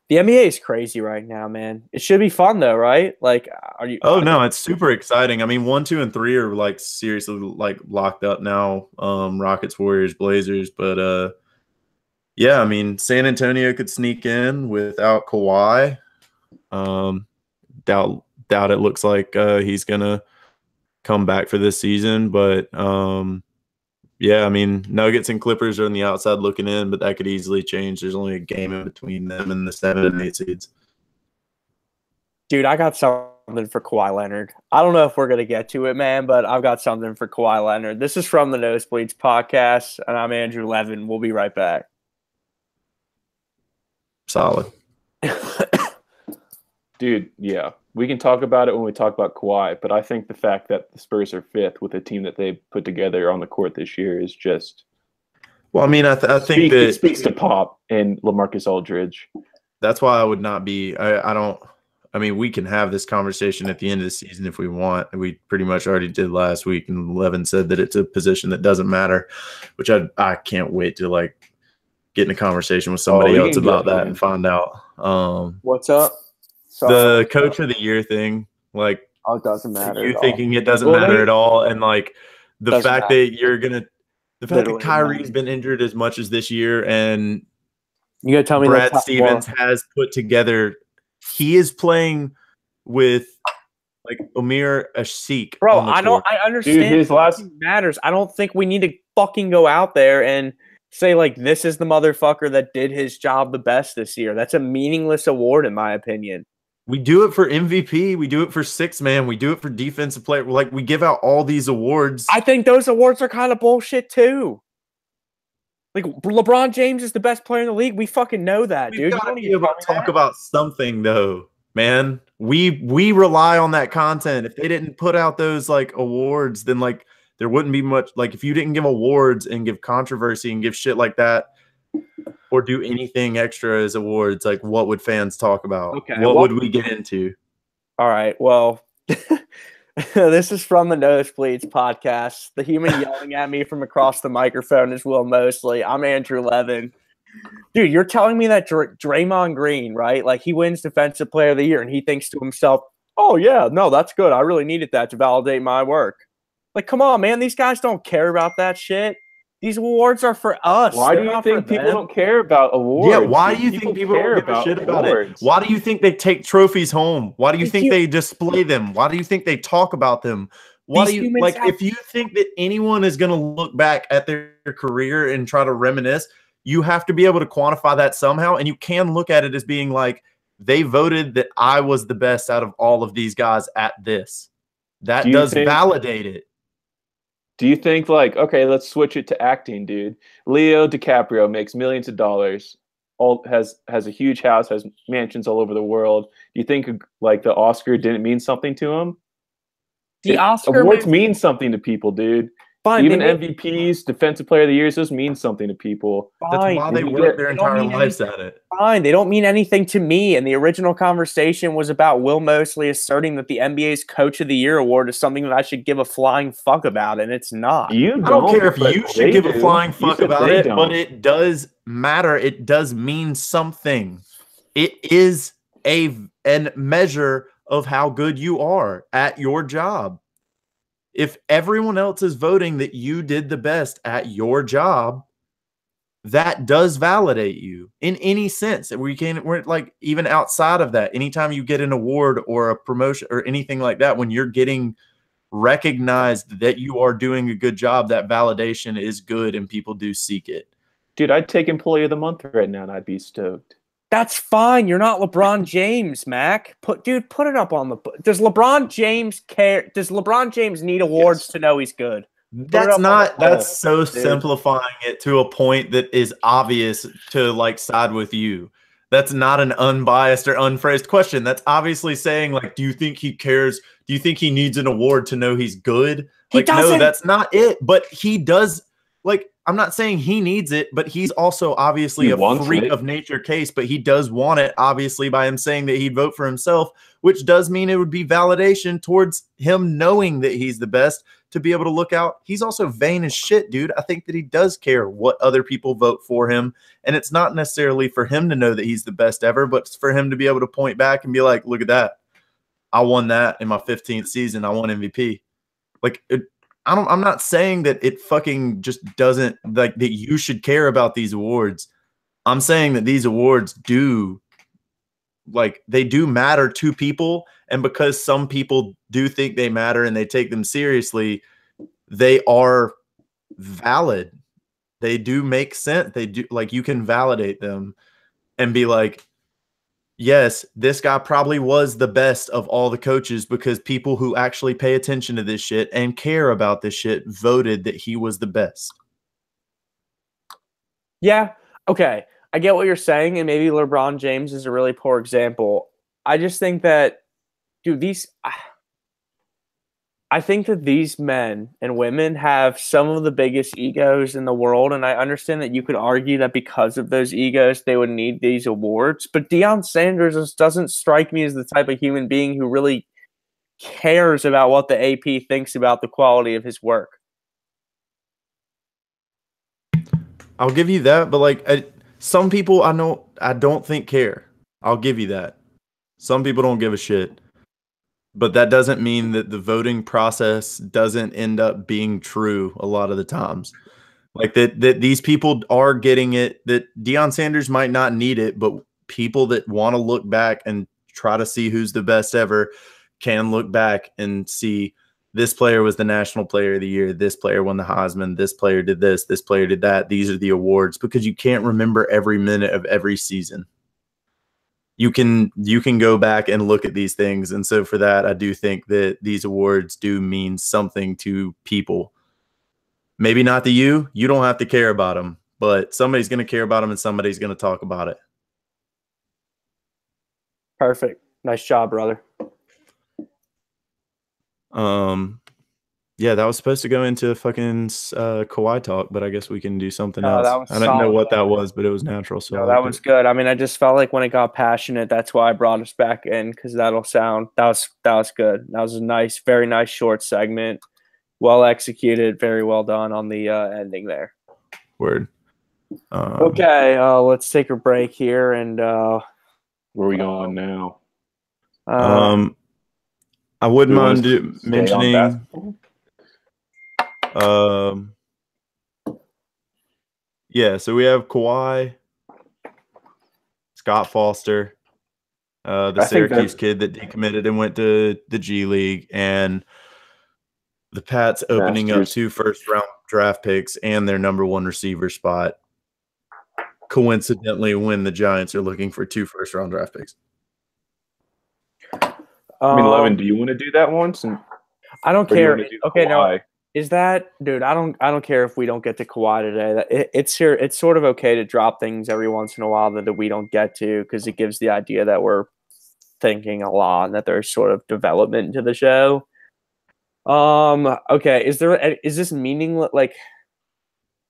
The NBA is crazy right now, man. It should be fun though, right? Like, are you? Oh no, it's super exciting. I mean, 1, 2, and 3 are like seriously like locked up now. Rockets, Warriors, Blazers, but yeah, I mean, San Antonio could sneak in without Kawhi. Doubt it looks like he's gonna come back for this season, but yeah, I mean, Nuggets and Clippers are on the outside looking in, but that could easily change. There's only a game in between them and the 7 and 8 seeds. Dude, I got something for Kawhi Leonard. I don't know if we're gonna get to it, man, but I've got something for Kawhi Leonard. This is from the Nosebleeds podcast, and I'm Andrew Levin. We'll be right back. Solid. Dude, yeah. We can talk about it when we talk about Kawhi, but I think the fact that the Spurs are fifth with a team that they put together on the court this year is just well. I mean, I think that it speaks to Pop and LaMarcus Aldridge. That's why I would not be. I mean, we can have this conversation at the end of the season if we want. We pretty much already did last week, and Levin said that it's a position that doesn't matter, which I can't wait to like get in a conversation with somebody else about that and find out. What's up? The coach of the year thing, like, it doesn't matter. You thinking it doesn't matter at all, and like the fact that the fact that Kyrie's been injured as much as this year, and you gotta tell me Brad Stevens has put together. He is playing with like Amir Ashik. Bro, I understand. Dude, his last matters. I don't think we need to fucking go out there and say like this is the motherfucker that did his job the best this year. That's a meaningless award in my opinion. We do it for MVP. We do it for 6 man. We do it for defensive player. Like, we give out all these awards. I think those awards are kind of bullshit too. Like, LeBron James is the best player in the league. We fucking know that, dude. You don't even talk about something though, man. We rely on that content. If they didn't put out those like awards, then like there wouldn't be much. Like, if you didn't give awards and give controversy and give shit like that, or do anything extra as awards, like what would fans talk about? Okay, what would we get into? All right, well, this is from the Nosebleeds podcast. The human yelling at me from across the microphone is Will Mosley. I'm Andrew Levin. Dude, you're telling me that Draymond Green, right? Like, he wins Defensive Player of the Year, and he thinks to himself, oh, yeah, no, that's good. I really needed that to validate my work. Like, come on, man. These guys don't care about that shit. These awards are for us. Why do you think people don't care about awards? Yeah, why do you think people don't give a shit about it? Why do you think they take trophies home? Why do you think they display them? Why do you think they talk about them? Why do you like if you think that anyone is going to look back at their career and try to reminisce, you have to be able to quantify that somehow, and you can look at it as being like they voted that I was the best out of all of these guys at this. That does validate it. Do you think, like, okay, let's switch it to acting, dude. Leo DiCaprio makes millions of dollars, has a huge house, has mansions all over the world. Do you think, like, the Oscar didn't mean something to him? The Oscar awards mean something to people, dude. Fine, even MVPs, Defensive Player of the Year, those mean something to people. Fine. That's why they work their entire lives at it. Fine, they don't mean anything to me. And the original conversation was about Will Mosley asserting that the NBA's Coach of the Year award is something that I should give a flying fuck about, and it's not. I don't care if you should give a flying fuck about it, but it does matter. It does mean something. It is a measure of how good you are at your job. If everyone else is voting that you did the best at your job, that does validate you in any sense. We're like, even outside of that, anytime you get an award or a promotion or anything like that, when you're getting recognized that you are doing a good job, that validation is good and people do seek it. Dude, I'd take Employee of the Month right now and I'd be stoked. That's fine. You're not LeBron James, Mac. Put it up on the. Does LeBron James care? Does LeBron James need awards to know he's good? That's so simplifying it to a point that is obvious to like side with you. That's not an unbiased or unphrased question. That's obviously saying, like, do you think he cares? Do you think he needs an award to know he's good? Like, no, that's not it. But he does. Like, I'm not saying he needs it, but he's also obviously a freak of nature case, but he does want it, obviously, by him saying that he'd vote for himself, which does mean it would be validation towards him knowing that he's the best to be able to look out. He's also vain as shit, dude. I think that he does care what other people vote for him. And it's not necessarily for him to know that he's the best ever, but it's for him to be able to point back and be like, look at that. I won that in my 15th season. I won MVP. Like, I'm not saying that it fucking just doesn't, like, that you should care about these awards. I'm saying that these awards do, like, they do matter to people. And because some people do think they matter and they take them seriously, they are valid. They do make sense. They do, like, you can validate them and be like, yes, this guy probably was the best of all the coaches because people who actually pay attention to this shit and care about this shit voted that he was the best. Yeah. Okay. I get what you're saying. And maybe LeBron James is a really poor example. I just think that, dude, I think that these men and women have some of the biggest egos in the world, and I understand that you could argue that because of those egos, they would need these awards. But Deion Sanders just doesn't strike me as the type of human being who really cares about what the AP thinks about the quality of his work. I'll give you that, but like some people I don't think care. I'll give you that. Some people don't give a shit. But that doesn't mean that the voting process doesn't end up being true a lot of the times. Like that these people are getting it, that Deion Sanders might not need it, but people that want to look back and try to see who's the best ever can look back and see this player was the National Player of the Year, this player won the Heisman, this player did this player did that. These are the awards, because you can't remember every minute of every season. You can go back and look at these things. And so for that, I do think that these awards do mean something to people. Maybe not to you. You don't have to care about them, but somebody's going to care about them and somebody's going to talk about it. Perfect. Nice job, brother. Yeah, that was supposed to go into fucking Kawhi talk, but I guess we can do something else. I didn't solid. know what that was, but it was natural. So no, that was good. I mean, I just felt like when it got passionate, that's why I brought us back in, because that was good. That was a nice, very nice short segment. Well executed, very well done on the ending there. Word. Okay, let's take a break here and where are we going now? I wouldn't mind mentioning yeah, so we have Kawhi, Scott Foster, the Syracuse kid that decommitted and went to the G League, and the Pats opening up 2 first-round draft picks and their #1 receiver spot, coincidentally when the Giants are looking for 2 first-round draft picks. I mean, Levin, do you want to do that once? I don't care. Okay, no. Is that, dude? I don't care if we don't get to Kawhi today. It's here. It's sort of okay to drop things every once in a while that we don't get to, because it gives the idea that we're thinking a lot and that there's sort of development to the show. Okay. Is this meaningless? Like,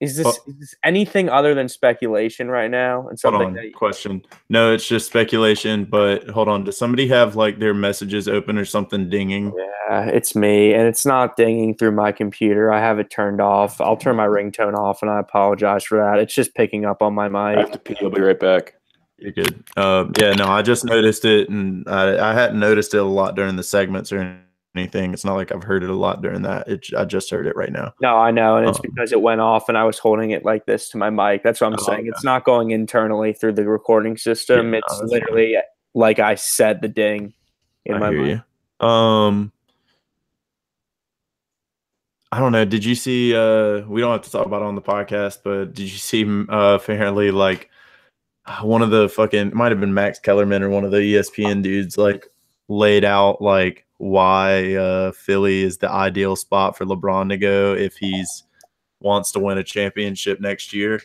is this anything other than speculation right now? And something question. No, it's just speculation. But hold on. Does somebody have like their messages open or something dinging? Yeah, it's me, and it's not dinging through my computer. I have it turned off. I'll turn my ringtone off, and I apologize for that. It's just picking up on my mic. I have to pee. I'll be right back. You're good. Yeah, no, I just noticed it, and I hadn't noticed it a lot during the segments or anything. It's not like I've heard it a lot during that. I just heard it right now. No, I know, and it's because it went off, and I was holding it like this to my mic. That's what I'm saying. Okay. It's not going internally through the recording system. Yeah, it's literally like I said the ding in my mic. I don't know. Did you see? We don't have to talk about it on the podcast, but did you see? Apparently, like one of the fucking might have been Max Kellerman or one of the ESPN dudes, like laid out like why Philly is the ideal spot for LeBron to go if he's wants to win a championship next year.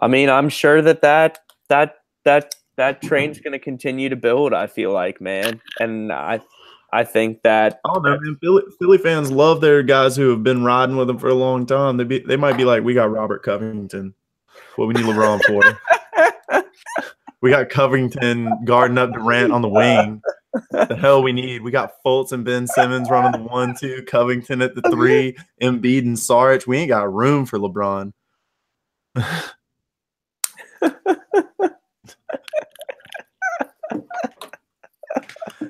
I mean, I'm sure that that train's going to continue to build, I feel like, man. And I think that I don't know, man. Philly fans love their guys who have been riding with them for a long time. They might be like, we got Robert Covington. What we need LeBron for? We got Covington guarding up Durant on the wing. The hell we need. We got Fultz and Ben Simmons running the 1-2, Covington at the 3, Embiid and Saric. We ain't got room for LeBron.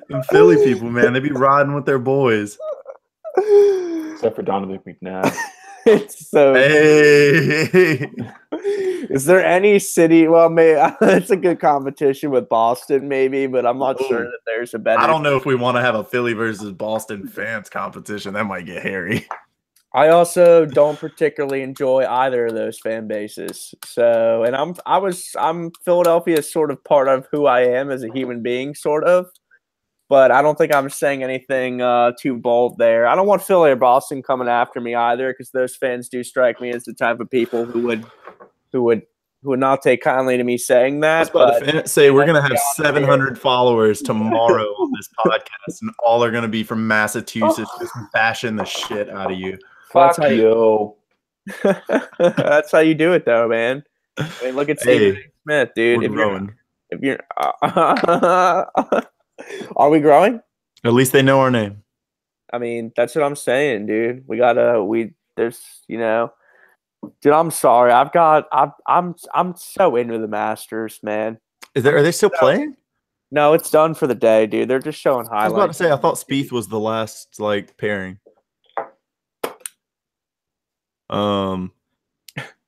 Them Philly people, man, they be riding with their boys. Except for Donovan McNabb. It's so. Hey. Is there any city? Well, maybe it's a good competition with Boston, maybe, but I'm not sure that there's a better. I don't know if we want to have a Philly versus Boston fans competition. That might get hairy. I also don't particularly enjoy either of those fan bases. So, and I'm Philadelphia is sort of part of who I am as a human being, sort of. But I don't think I'm saying anything too bold there. I don't want Philly or Boston coming after me either, because those fans do strike me as the type of people who would not take kindly to me saying that. But say we're gonna have 700 followers tomorrow on this podcast, and all are gonna be from Massachusetts, just bashing the shit out of you. Fuck you. That's how you do it, though, man. I mean, look at Stephen Smith, dude. If you're are we growing? At least they know our name. I mean, that's what I'm saying, dude. There's, dude, I'm sorry. I'm so into the Masters, man. Are they still playing? No, it's done for the day, dude. They're just showing highlights. I was about to say, I thought Spieth was the last pairing.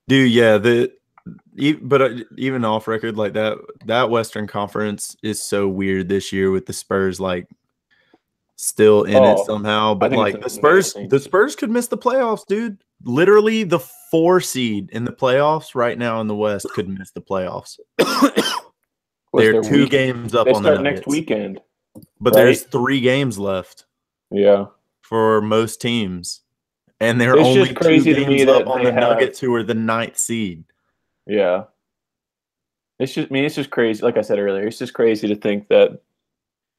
Dude, yeah, but even off record like that Western Conference is so weird this year with the Spurs still in it somehow. But the Spurs could miss the playoffs, dude. Literally the 4 seed in the playoffs right now in the West could miss the playoffs. They're 2 games up on the Nuggets next weekend. But there's 3 games left. Yeah. For most teams. And they're only 2 games up on the Nuggets, who are the 9th seed. Yeah. It's just crazy. Like I said earlier, it's just crazy to think that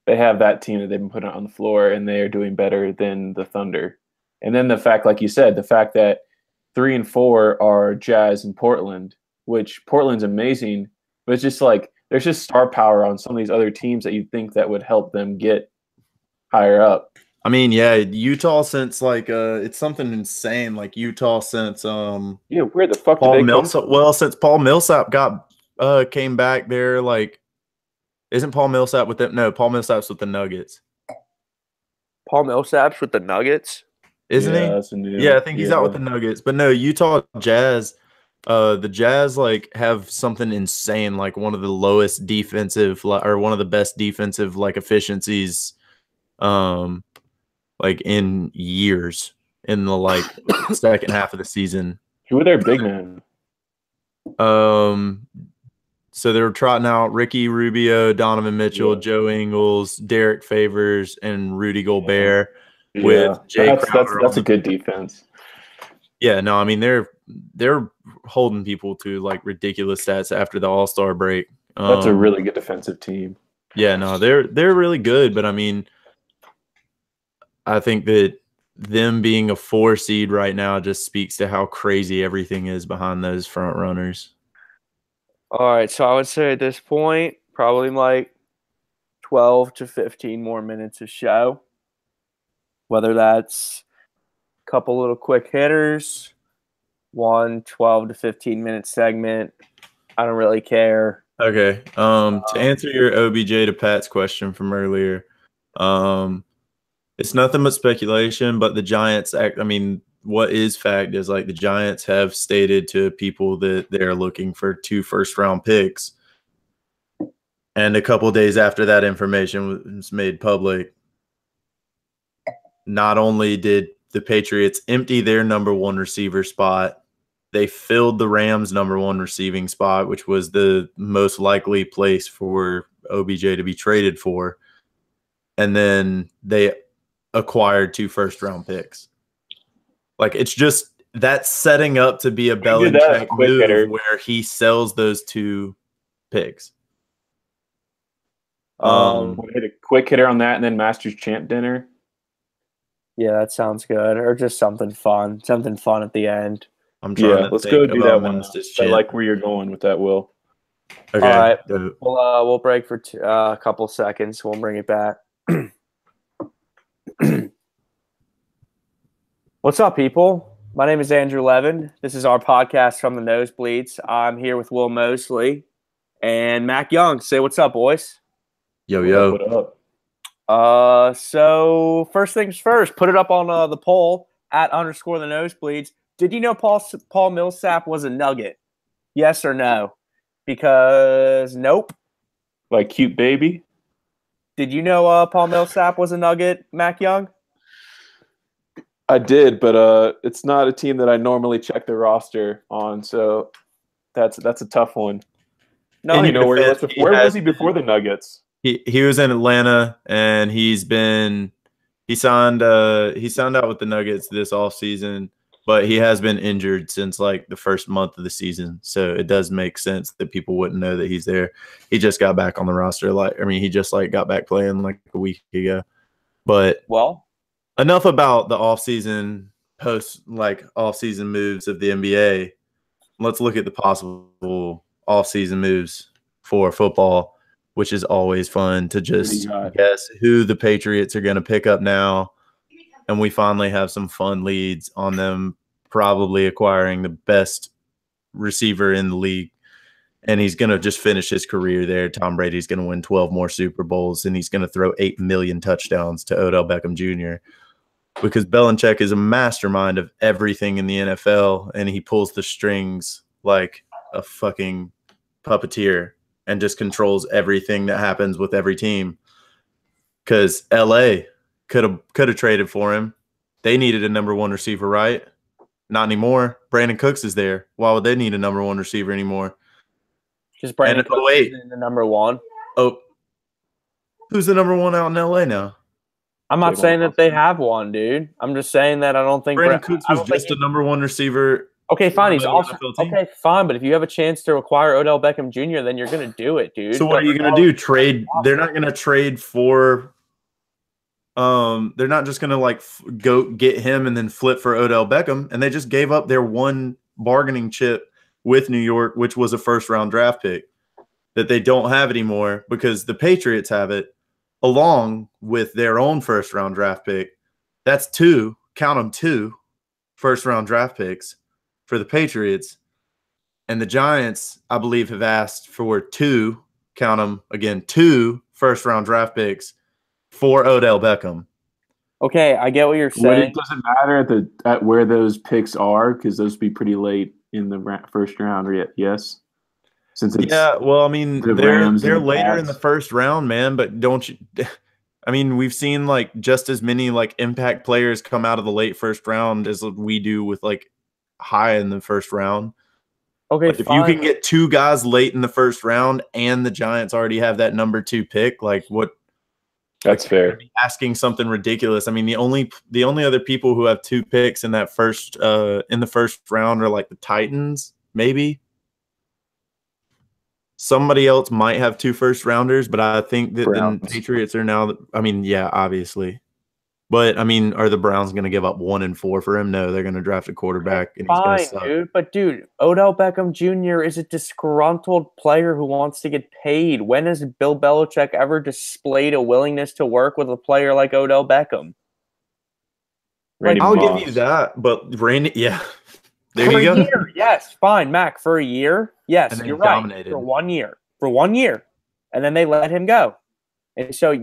they have that team that they've been putting on the floor and they are doing better than the Thunder. And then the fact, like you said, the fact that 3 and 4 are Jazz and Portland, which Portland's amazing, but it's just like there's just star power on some of these other teams that you'd think that would help them get higher up. I mean, yeah, Utah since it's something insane. Like Utah since where the fuck Paul did they Millsap? come? Well, since Paul Millsap came back there, isn't Paul Millsap with them? No, Paul Millsap's with the Nuggets. Paul Millsap's with the Nuggets, isn't he? That's a new, yeah, I think he's out with the Nuggets. But no, Utah Jazz. The Jazz have something insane, like one of the lowest defensive or one of the best defensive efficiencies. In years in the second half of the season. Who are their big men? So they're trotting out Ricky Rubio, Donovan Mitchell, Joe Ingles, Derek Favors, and Rudy Gobert with Jay Crowder. That's a good defense. Yeah, no, I mean they're holding people to ridiculous stats after the All-Star break. That's a really good defensive team. Yeah, no, they're really good, but I mean, I think that them being a 4 seed right now just speaks to how crazy everything is behind those front runners. All right, so I would say at this point, probably 12 to 15 more minutes of show. Whether that's a couple little quick hitters, 12 to 15 minute segment, I don't really care. Okay. To answer your OBJ to Pat's question from earlier, it's nothing but speculation, but the Giants what is fact is the Giants have stated to people that they're looking for 2 first-round picks. And a couple days after that information was made public, not only did the Patriots empty their number 1 receiver spot, they filled the Rams' number 1 receiving spot, which was the most likely place for OBJ to be traded for. And then they acquired 2 first-round picks. It's just that's setting up to be a Belichick move where he sells those 2 picks. We'll hit a quick hitter on that, and then Masters Champ dinner. Yeah, that sounds good. Or just something fun at the end. I'm trying to let's think go do that one. I Champ. like where you're going with that, Will. Okay. All right. We'll break for a couple seconds. We'll bring it back. What's up, people? My name is Andrew Levin. This is our podcast from the Nosebleeds. I'm here with Will Mosley and Mac Young. Say what's up, boys. Yo. What up? So first things first, put it up on the poll at _the Nosebleeds. Did you know Paul Millsap was a Nugget? Yes or no? Because nope. Like cute baby? Did you know Paul Millsap was a Nugget, Mac Young? I did, but it's not a team that I normally check the roster on, so that's a tough one. No, and you know where he was before. Where was he before the Nuggets? He was in Atlanta, and he signed out with the Nuggets this offseason, but he has been injured since like the first month of the season. So it does make sense that people wouldn't know that he's there. He just got back on the roster. He just got back playing like a week ago. But enough about the offseason offseason moves of the NBA. Let's look at the possible offseason moves for football, which is always fun to just guess who the Patriots are going to pick up now. And we finally have some fun leads on them probably acquiring the best receiver in the league. And he's going to just finish his career there. Tom Brady's going to win 12 more Super Bowls, and he's going to throw 8 million touchdowns to Odell Beckham Jr. because Belichick is a mastermind of everything in the NFL, and he pulls the strings like a fucking puppeteer and just controls everything that happens with every team. Because LA could have traded for him. They needed a number one receiver, right? Not anymore. Brandon Cooks is there. Why would they need a number one receiver anymore? Because Brandon Cooks is the number one. Oh, who's the number one out in LA now? I'm not saying that they have one, dude. I'm just saying that I don't think Brandon Cooks was just a number one receiver. Okay, fine. He's awesome. Okay, fine. But if you have a chance to acquire Odell Beckham Jr., then you're going to do it, dude. So what are you going to do? Trade? They're not going to trade for. They're not just going to go get him and then flip for Odell Beckham. And they just gave up their one bargaining chip with New York, which was a first-round draft pick that they don't have anymore because the Patriots have it, along with their own first-round draft pick. That's two first-round draft picks for the Patriots. And the Giants, I believe, have asked for two first-round draft picks for Odell Beckham. Okay, I get what you're saying. It doesn't matter at where those picks are because those would be pretty late in the first round. Yes, since it's they're later in the first round, man. But don't you? I mean, we've seen just as many impact players come out of the late first round as we do with high in the first round. Okay, if you can get two guys late in the first round and the Giants already have that number 2 pick, what? That's fair. Asking something ridiculous. I mean, the only other people who have 2 picks in that first in the first round are the Titans, maybe. Somebody else might have 2 first rounders, but I think that the Patriots are now. I mean, yeah, obviously. But I mean, are the Browns going to give up 1 and 4 for him? No, they're going to draft a quarterback. And he's going to suck. Dude. But dude, Odell Beckham Jr. is a disgruntled player who wants to get paid. When has Bill Belichick ever displayed a willingness to work with a player like Odell Beckham? I'll give you that, but Randy, yeah, there you go. For a year, yes, fine, Mac. For a year, yes, you're right. For 1 year, and then they let him go. And so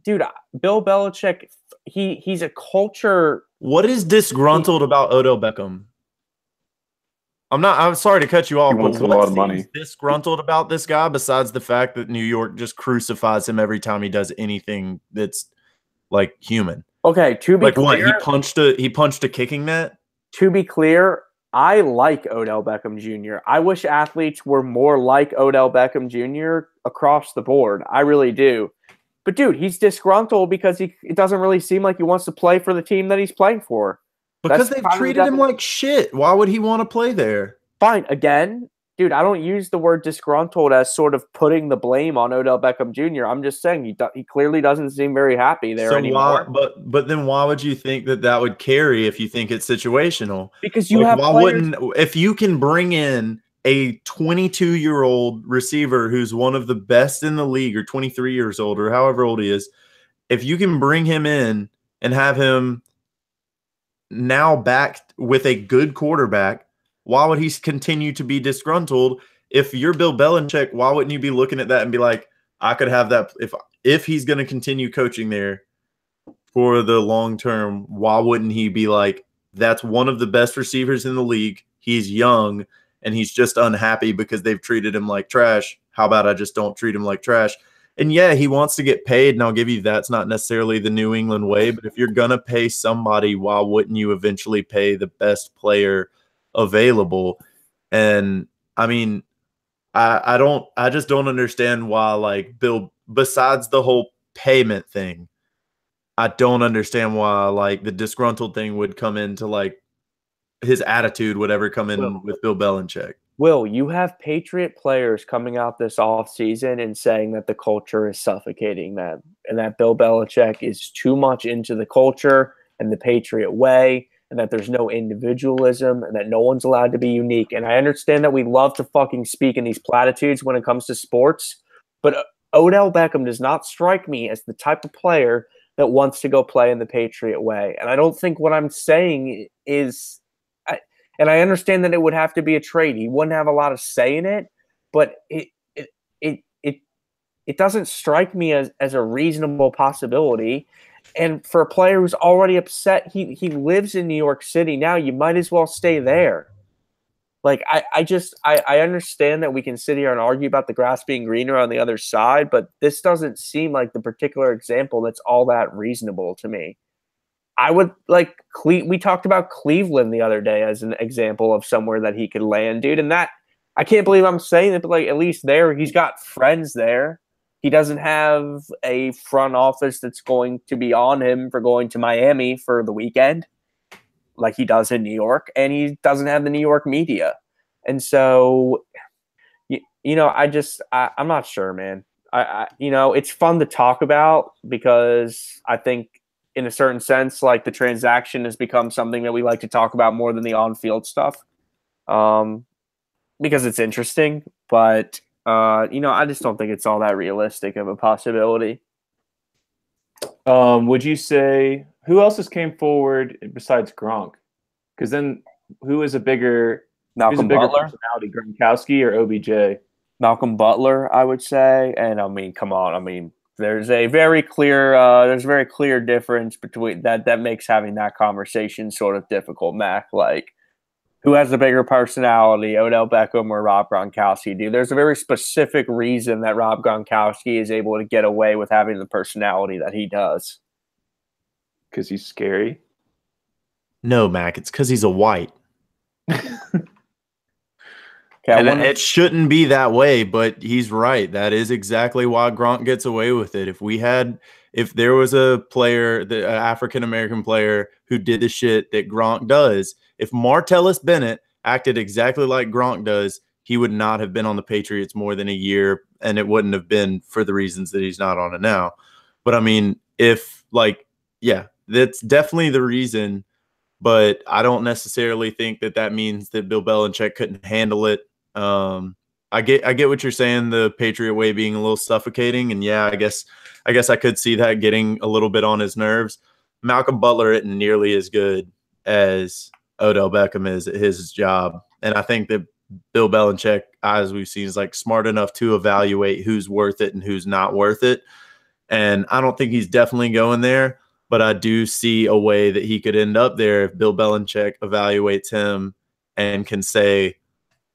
dude, Bill Belichick, he's a culture. What is disgruntled about Odell Beckham? I'm sorry to cut you off, but a lot of money. Disgruntled about this guy besides the fact that New York just crucifies him every time he does anything that's human. Okay, to be clear, what he punched a kicking net. To be clear, I like Odell Beckham Jr. I wish athletes were more like Odell Beckham Jr. across the board. I really do. But, dude, he's disgruntled because it doesn't really seem like he wants to play for the team that he's playing for. Because they've treated him like shit. Why would he want to play there? Fine. Again, dude, I don't use the word disgruntled as sort of putting the blame on Odell Beckham Jr. I'm just saying he clearly doesn't seem very happy there anymore. But then why would you think that would carry if you think it's situational? Because you have players. If you can bring in a 22-year-old receiver who's one of the best in the league, or 23 years old, or however old he is, if you can bring him in and have him now backed with a good quarterback, why would he continue to be disgruntled? If you're Bill Belichick, why wouldn't you be looking at that and be like, I could have that if he's going to continue coaching there for the long term? Why wouldn't he be like, that's one of the best receivers in the league. He's young and he's just unhappy because they've treated him like trash. How about I just don't treat him like trash? And yeah, he wants to get paid, and I'll give you that's not necessarily the New England way, but if you're going to pay somebody, why wouldn't you eventually pay the best player available? And I mean, I just don't understand why, like, Bill, besides the whole payment thing, I don't understand why, like, the disgruntled thing would come into, like, his attitude would ever come in with Bill Belichick. Will, you have Patriot players coming out this offseason and saying that the culture is suffocating them and that Bill Belichick is too much into the culture and the Patriot way, and that there's no individualism and that no one's allowed to be unique. And I understand that we love to fucking speak in these platitudes when it comes to sports, but Odell Beckham does not strike me as the type of player that wants to go play in the Patriot way. And I don't think what I'm saying is – and I understand that it would have to be a trade. He wouldn't have a lot of say in it, but it doesn't strike me as a reasonable possibility. And for a player who's already upset, he lives in New York City now. You might as well stay there. Like, I understand that we can sit here and argue about the grass being greener on the other side, but this doesn't seem like the particular example that's all that reasonable to me. I would like we talked about Cleveland the other day as an example of somewhere that he could land, dude. And that, I can't believe I'm saying it, but like, at least there, he's got friends there. He doesn't have a front office that's going to be on him for going to Miami for the weekend like he does in New York, and he doesn't have the New York media. And so, you know, I'm not sure, man. You know, it's fun to talk about because I think, in a certain sense, like, the transaction has become something that we like to talk about more than the on-field stuff, because it's interesting. But, you know, I just don't think it's all that realistic of a possibility. Would you say – who else has came forward besides Gronk? Because then who is a bigger Butler? Personality, Gronkowski or OBJ? Malcolm Butler, I would say. And, I mean, come on. I mean, there's a very clear difference between that makes having that conversation sort of difficult, Mac. Like, who has a bigger personality, Odell Beckham or Rob Gronkowski? Dude, there's a very specific reason that Rob Gronkowski is able to get away with having the personality that he does. Because he's scary? No, Mac, it's because he's a white. Okay, and it shouldn't be that way, but he's right. That is exactly why Gronk gets away with it. If there was a player, the African-American player who did the shit that Gronk does, if Martellus Bennett acted exactly like Gronk does, he would not have been on the Patriots more than a year, and it wouldn't have been for the reasons that he's not on it now. But I mean, that's definitely the reason, but I don't necessarily think that means that Bill Belichick couldn't handle it. I get what you're saying, the Patriot way being a little suffocating, and yeah, I guess I could see that getting a little bit on his nerves. Malcolm Butler isn't nearly as good as Odell Beckham is at his job, and I think that Bill Belichick, as we've seen, is like smart enough to evaluate who's worth it and who's not worth it. And I don't think he's definitely going there, but I do see a way that he could end up there if Bill Belichick evaluates him and can say,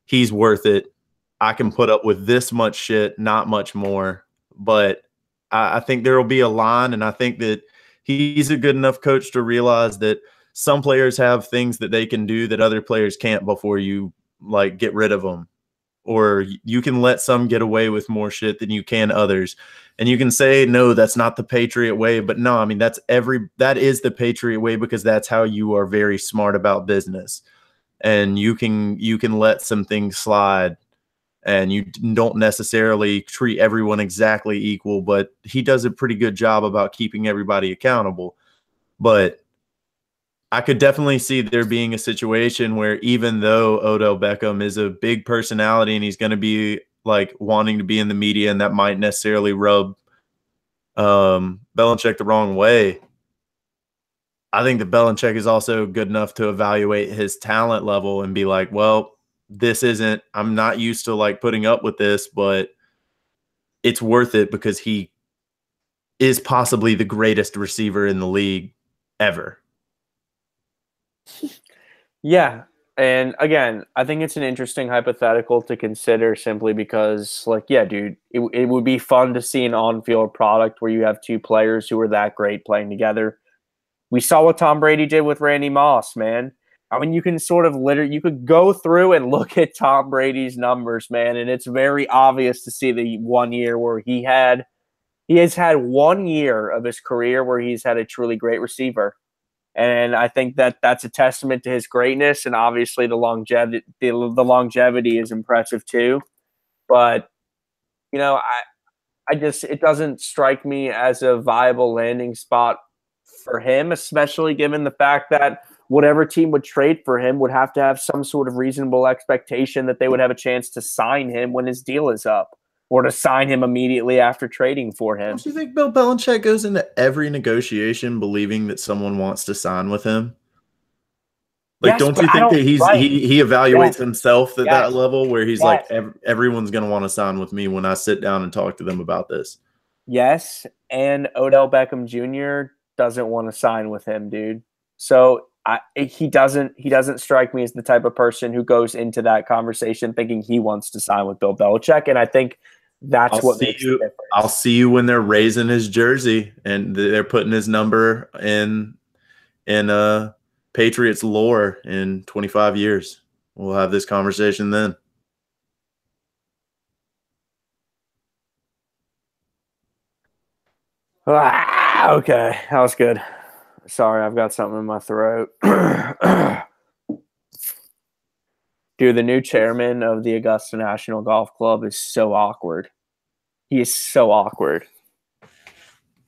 he's worth it. I can put up with this much shit, not much more. But I think there will be a line, and I think that he's a good enough coach to realize that some players have things that they can do that other players can't before you, like, get rid of them. Or you can let some get away with more shit than you can others. And you can say, no, that's not the Patriot way. But no, I mean, that is the Patriot way, because that's how you are very smart about business. And you can let some things slide and you don't necessarily treat everyone exactly equal, but he does a pretty good job about keeping everybody accountable. But I could definitely see there being a situation where even though Odell Beckham is a big personality and he's going to be like wanting to be in the media, and that might necessarily rub Belichick the wrong way, I think that Belichick is also good enough to evaluate his talent level and be like, well, I'm not used to like putting up with this, but it's worth it because he is possibly the greatest receiver in the league ever. Yeah. And again, I think it's an interesting hypothetical to consider simply because, like, yeah, dude, it would be fun to see an on-field product where you have two players who are that great playing together. We saw what Tom Brady did with Randy Moss, man. I mean, you can sort of you could go through and look at Tom Brady's numbers, man, and it's very obvious to see the 1 year where he has had 1 year of his career where he's had a truly great receiver. And I think that that's a testament to his greatness, and obviously the longevity. The longevity is impressive too. But you know, I just it doesn't strike me as a viable landing spot for him, especially given the fact that whatever team would trade for him would have to have some sort of reasonable expectation that they would have a chance to sign him when his deal is up, or to sign him immediately after trading for him. Don't you think Bill Belichick goes into every negotiation believing that someone wants to sign with him? Like, yes, don't you think that he evaluates himself at that level where he's like, everyone's going to want to sign with me when I sit down and talk to them about this? Yes, and Odell Beckham Jr. doesn't want to sign with him, dude. So he doesn't strike me as the type of person who goes into that conversation thinking he wants to sign with Bill Belichick, and I think that's what makes the difference. I'll see you when they're raising his jersey and they're putting his number in Patriots lore in 25 years. We'll have this conversation then. Okay, that was good. Sorry, I've got something in my throat. Dude, the new chairman of the Augusta National Golf Club is so awkward. He is so awkward.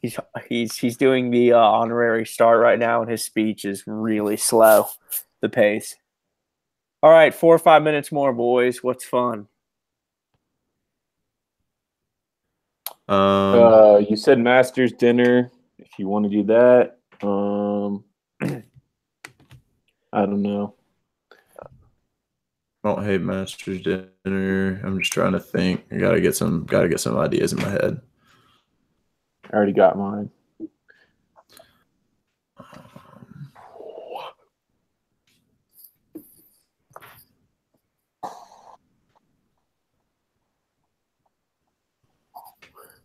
He's doing the honorary start right now, and his speech is really slow, the pace. All right, 4 or 5 minutes more, boys. What's fun? You said Masters dinner. If you want to do that, I don't know. I don't hate Masters dinner. I'm just trying to think. I gotta get some ideas in my head. I already got mine.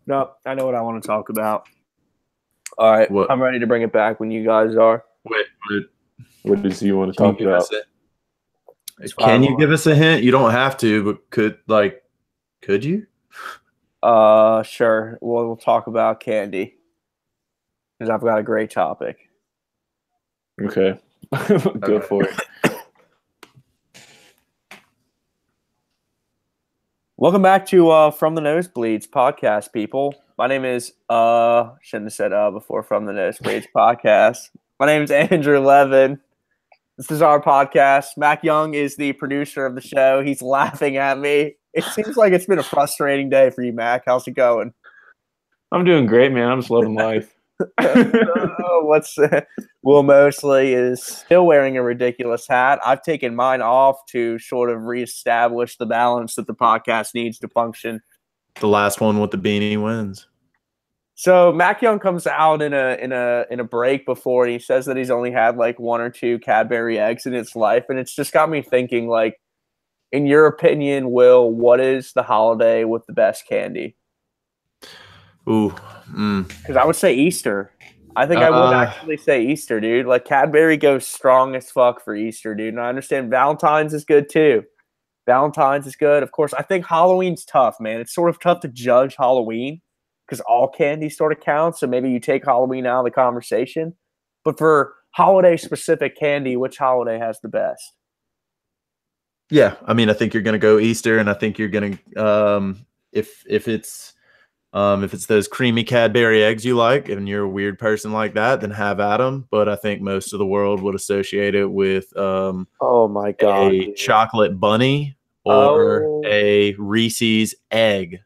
No, I know what I want to talk about. All right, I'm ready to bring it back when you guys are. What does you want to talk about? Can you give us a hint? You don't have to, but could you? Sure. We'll talk about candy because I've got a great topic. Okay, go for it. Welcome back to From the Nosebleeds podcast, people. My name is shouldn't have said before From the Nosebleeds podcast. My name is Andrew Levin. This is our podcast. Mac Young is the producer of the show. He's laughing at me. It seems like it's been a frustrating day for you, Mac. How's it going? I'm doing great, man. I'm just loving life. Will Mosley is still wearing a ridiculous hat. I've taken mine off to sort of reestablish the balance that the podcast needs to function. The last one with the beanie wins. So Mac Young comes out in a break before, and he says that he's only had like 1 or 2 Cadbury eggs in his life, and it's just got me thinking, like, in your opinion, Will, what is the holiday with the best candy? Ooh, because I would say Easter. I think I would actually say Easter, dude. Like, Cadbury goes strong as fuck for Easter, dude. And I understand Valentine's is good too. Valentine's is good. Of course, I think Halloween's tough, man. It's sort of tough to judge Halloween because all candy sort of counts. So maybe you take Halloween out of the conversation. But for holiday-specific candy, which holiday has the best? Yeah, I mean, I think you're going to go Easter, and I think you're going to if it's those creamy Cadbury eggs you like, and you're a weird person like that, then have at 'em. But I think most of the world would associate it with oh my god, a dude. chocolate bunny or a Reese's egg.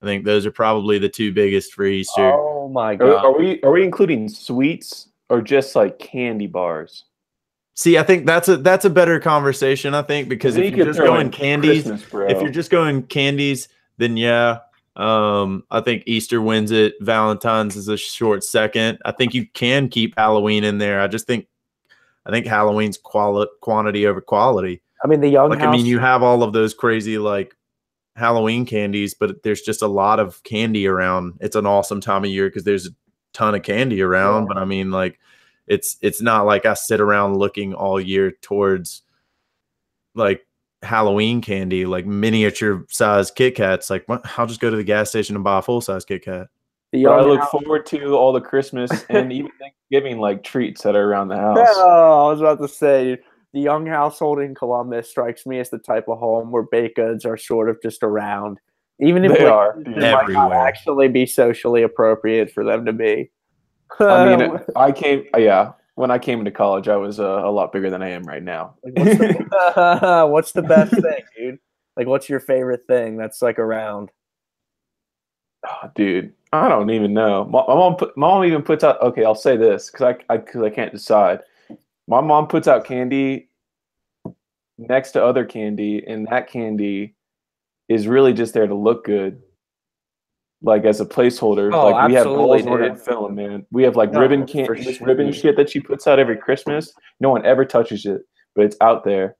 I think those are probably the two biggest for Easter. Oh my god. Are we including sweets or just like candy bars? See, I think that's a better conversation, I think, because if you're just going candies, if you're just going candies, then yeah. I think Easter wins it. Valentine's is a short second. I think you can keep Halloween in there. I think Halloween's quantity over quality. I mean, the young I mean, you have all of those crazy like Halloween candies, but there's just a lot of candy around. It's an awesome time of year because there's a ton of candy around. Yeah. But I mean, like, it's not like I sit around looking all year towards like Halloween candy, like miniature size Kit Kats. Like, I'll just go to the gas station and buy a full size Kit Kat. I look forward to all the Christmas and even Thanksgiving like treats that are around the house. Oh, I was about to say, the young household in Columbus strikes me as the type of home where baked goods are sort of just around, even if they are might not actually be socially appropriate for them to be. I mean, when I came into college, I was a lot bigger than I am right now. Like, what's the best thing, dude? Like, what's your favorite thing that's like around? Oh, dude, I don't even know. My mom even puts out. Okay, I'll say this because I can't decide. My mom puts out candy next to other candy, and that candy is really just there to look good. Like as a placeholder, like we have balls we're gonna fill them, man. We have like ribbon shit that she puts out every Christmas. No one ever touches it, but it's out there.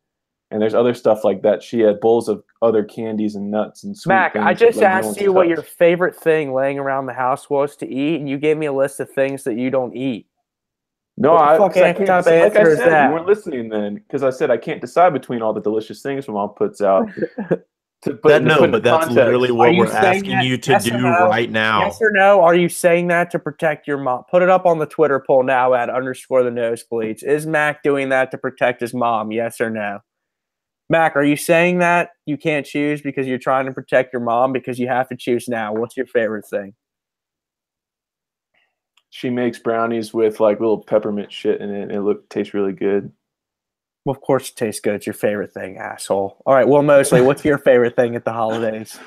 And there's other stuff like that. She had bowls of other candies and nuts and sweet Mac, things I just asked you what your favorite thing laying around the house was to eat, and you gave me a list of things that you don't eat. No, like I said, you weren't listening then, because I said I can't decide between all the delicious things my mom puts out. But that's literally what we're asking you to do right now. Yes or no? Are you saying that to protect your mom? Put it up on the Twitter poll now at _the_nosebleeds. Is Mac doing that to protect his mom? Yes or no? Mac, are you saying that you can't choose because you're trying to protect your mom because you have to choose now? What's your favorite thing? She makes brownies with like little peppermint shit in it, and it tastes really good. Well, of course it tastes good. It's your favorite thing, asshole. All right, Will Mosley, what's your favorite thing at the holidays?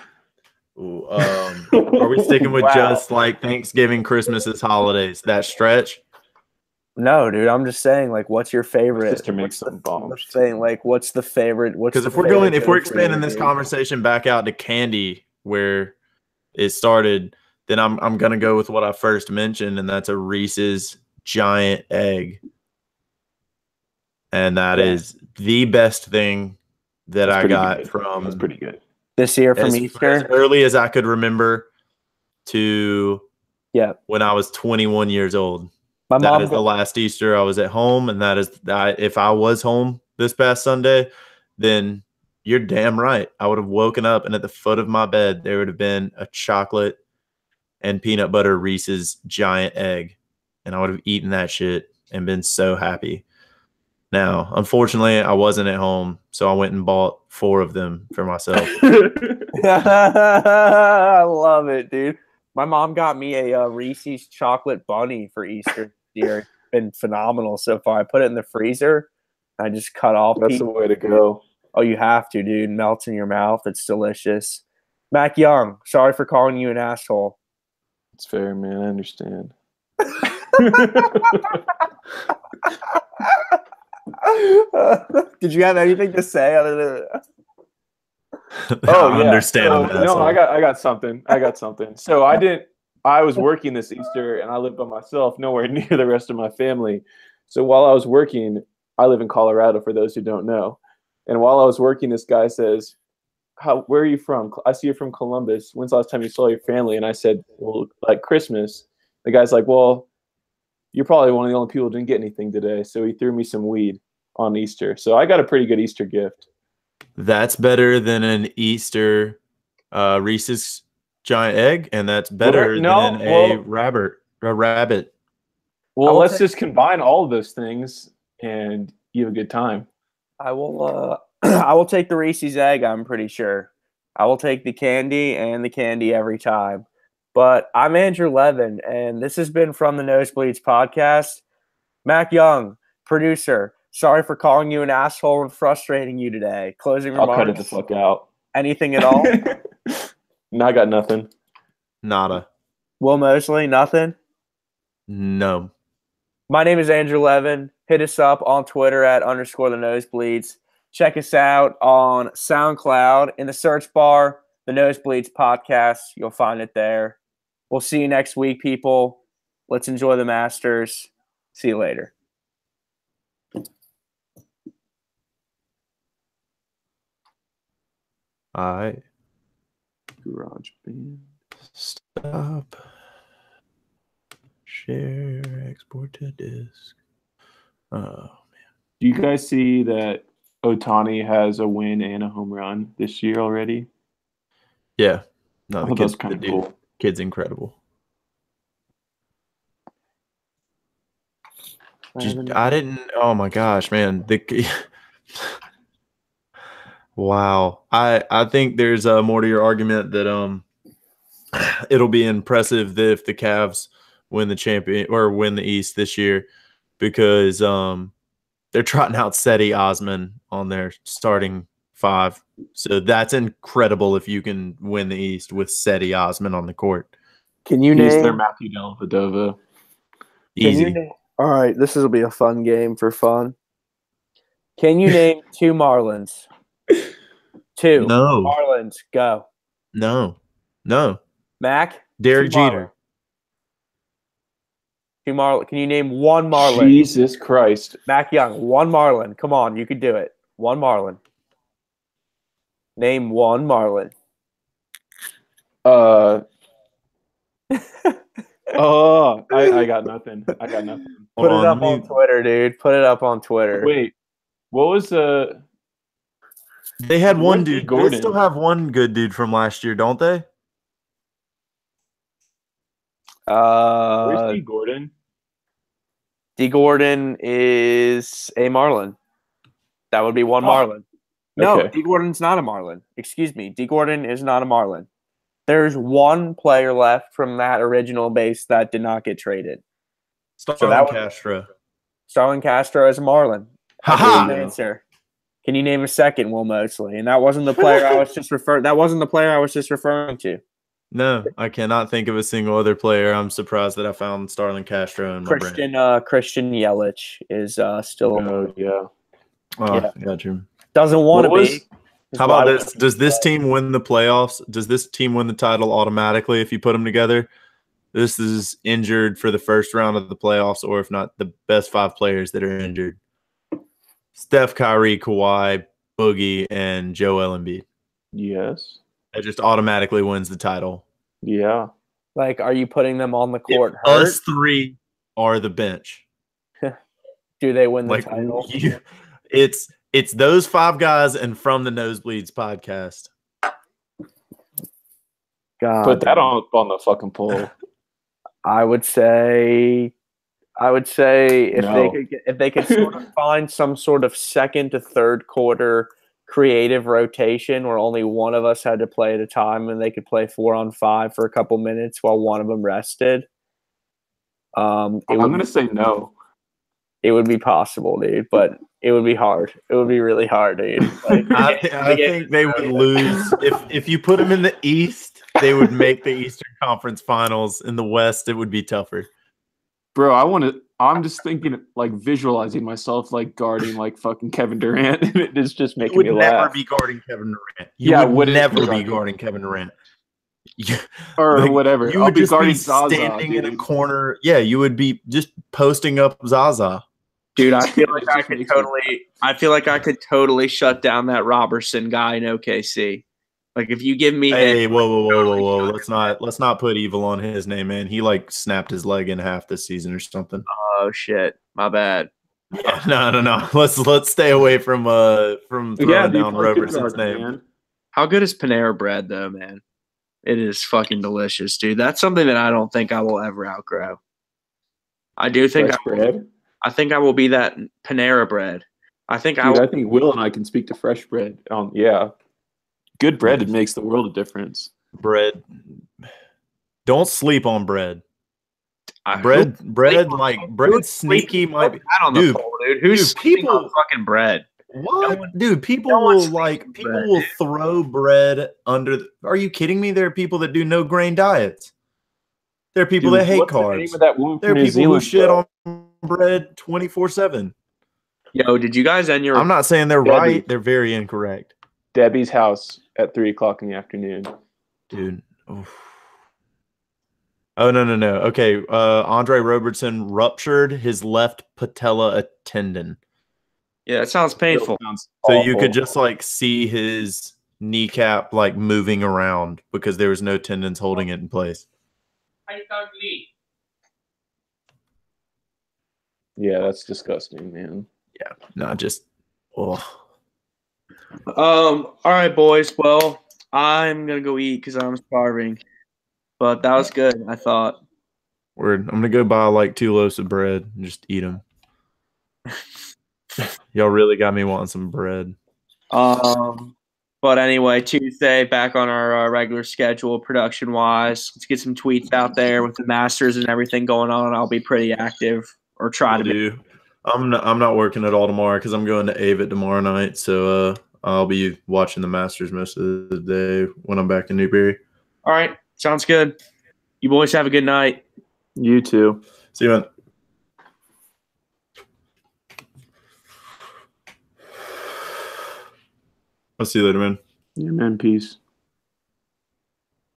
Ooh, are we sticking with just like Thanksgiving, Christmas, holidays? That stretch? No, dude. I'm just saying, like, what's your favorite? Just to make some bombs. Saying, like, what's the favorite? Because if we're expanding this conversation back out to candy, where it started, then I'm gonna go with what I first mentioned, and that's a Reese's giant egg. And that is the best thing that I got from. That's pretty good. This year from Easter? As early as I could remember to when I was 21 years old. That is the last Easter I was at home, and that is if I was home this past Sunday, then you're damn right. I would have woken up, and at the foot of my bed, there would have been a chocolate and peanut butter Reese's giant egg, and I would have eaten that shit and been so happy. Now, unfortunately, I wasn't at home, so I went and bought 4 of them for myself. I love it, dude. My mom got me a Reese's chocolate bunny for Easter this year. It's been phenomenal so far. I put it in the freezer. I just cut off. That's the way to go. Oh, you have to, dude. Melts in your mouth. It's delicious. Mac Young, sorry for calling you an asshole. It's fair, man. I understand. Did you have anything to say other than I understand. No, I got something. So I was working this Easter, and I lived by myself, nowhere near the rest of my family. So while I was working, I live in Colorado, for those who don't know. And while I was working, this guy says, where are you from? I see you're from Columbus. When's the last time you saw your family? And I said, well, like Christmas. The guy's like, well, you're probably one of the only people who didn't get anything today. So he threw me some weed on Easter. So I got a pretty good Easter gift. That's better than an Easter Reese's giant egg, and that's better than a rabbit. Well, let's just combine all of those things, and you have a good time. I will I will take the Reese's egg, I'm pretty sure. I will take the candy and the candy every time. But I'm Andrew Levin, and this has been From the Nosebleeds podcast. Mac Young, producer, sorry for calling you an asshole and frustrating you today. Closing remarks? I'll cut it the fuck out. Anything at all? No, I got nothing. Nada. Will Mosley, nothing? No. My name is Andrew Levin. Hit us up on Twitter at _the Nosebleeds. Check us out on SoundCloud in the search bar, the Nosebleeds podcast. You'll find it there. We'll see you next week, people. Let's enjoy the Masters. See you later. All right. Garage band. Stop. Share. Export to disk. Oh, man. Do you guys see that Ohtani has a win and a home run this year already? Yeah. No, I thought that was kind of cool. Kid's incredible. I didn't. Oh my gosh, man! Wow. I think there's more to your argument that it'll be impressive if the Cavs win the champion or win the East this year because they're trotting out Cedi Osman on their starting five. So that's incredible if you can win the East with Cedi Osman on the court. Can you name their Matthew Dellavedova? Easy. All right, this will be a fun game for fun. Can you name two Marlins? Two. No. Marlins, go. No. Mac? Derek Jeter. Two Marlin. Can you name one Marlin? Jesus Christ. Mac Young, one Marlin. Come on, you could do it. One Marlin. Name one Marlin. I got nothing. Put it up on Twitter, dude. Put it up on Twitter. Wait, what was They had one dude. Gordon? They still have one good dude from last year, don't they? Where's D. Gordon? D. Gordon is a Marlin. That would be one Marlin. No, okay. D. Gordon's not a Marlin. Excuse me. D. Gordon is not a Marlin. There's one player left from that original base that did not get traded. Starlin Castro. Starlin Castro is a Marlin. Ha-ha! Answer. Can you name a second, Will Mosley? And that wasn't the player I was just referring. That wasn't the player I was just referring to. No, I cannot think of a single other player. I'm surprised that I found Starlin Castro in my brain. Christian Yelich is still. Oh yeah. Oh, got you. Doesn't want to be. How about this? Does this team win the playoffs? Does this team win the title automatically if you put them together? This is injured for the first round of the playoffs, or if not, the best five players that are injured. Steph, Kyrie, Kawhi, Boogie, and Joel Embiid. Yes. That just automatically wins the title. Yeah. Like, are you putting them on the court? Us three are the bench. Do they win the title? It's those five guys and From the Nosebleeds podcast. God. Put that on the fucking poll. I would say if they could sort of find some sort of second to third quarter creative rotation where only one of us had to play at a time and they could play 4-on-5 for a couple minutes while one of them rested. I'm going to say no. It would be possible, dude, but it would be hard. It would be really hard, dude. Like, I think they would lose. If you put them in the East, they would make the Eastern Conference Finals. In the West, it would be tougher. Bro, I'm just thinking, like, visualizing myself, like, guarding, like, fucking Kevin Durant. It is just making me laugh. You would never be guarding Kevin Durant. You would never be guarding Kevin Durant. Or whatever. You would just be standing in a corner. Yeah, you would be just posting up Zaza. Dude, I feel like I could totally shut down that Robertson guy in OKC. Like, if you give me whoa. Let's not put evil on his name, man. He like snapped his leg in half this season or something. Oh shit. My bad. Yeah, no. Let's stay away from throwing down Robertson's name. Man. How good is Panera Bread though, man? It is fucking delicious, dude. That's something that I don't think I will ever outgrow. I do think I think I will be that Panera Bread. I think I think Will and I can speak to fresh bread. Yeah, good bread, it makes the world a difference. Bread. Don't sleep on bread. Bread sneaky might be. On the pole, dude. Who's sleeping on fucking bread? What? Dude, people will throw bread under. Are you kidding me? There are people that do no grain diets. There are people that hate carbs. There are people who shit on bread 24/7. Yo, did you guys end your? I'm not saying they're right. They're very incorrect. Debbie's house at 3:00 in the afternoon. Dude. Oof. Oh, no. Okay, Andre Robertson ruptured his left patella tendon. Yeah, it sounds painful. So you could just like see his kneecap like moving around because there was no tendons holding it in place. Yeah, that's disgusting, man. Yeah, not just. Oh. All right, boys. Well, I'm gonna go eat because I'm starving. But that was good. I thought. Word. I'm gonna go buy like 2 loaves of bread and just eat them. Y'all really got me wanting some bread. But anyway, Tuesday back on our regular schedule, production wise. Let's get some tweets out there with the Masters and everything going on. I'll be pretty active or try to be. I'm not working at all tomorrow because I'm going to Avett tomorrow night. So I'll be watching the Masters most of the day when I'm back in Newberry. All right, sounds good. You boys have a good night. You too. See you, man. I'll see you later, man. Yeah, man. Peace.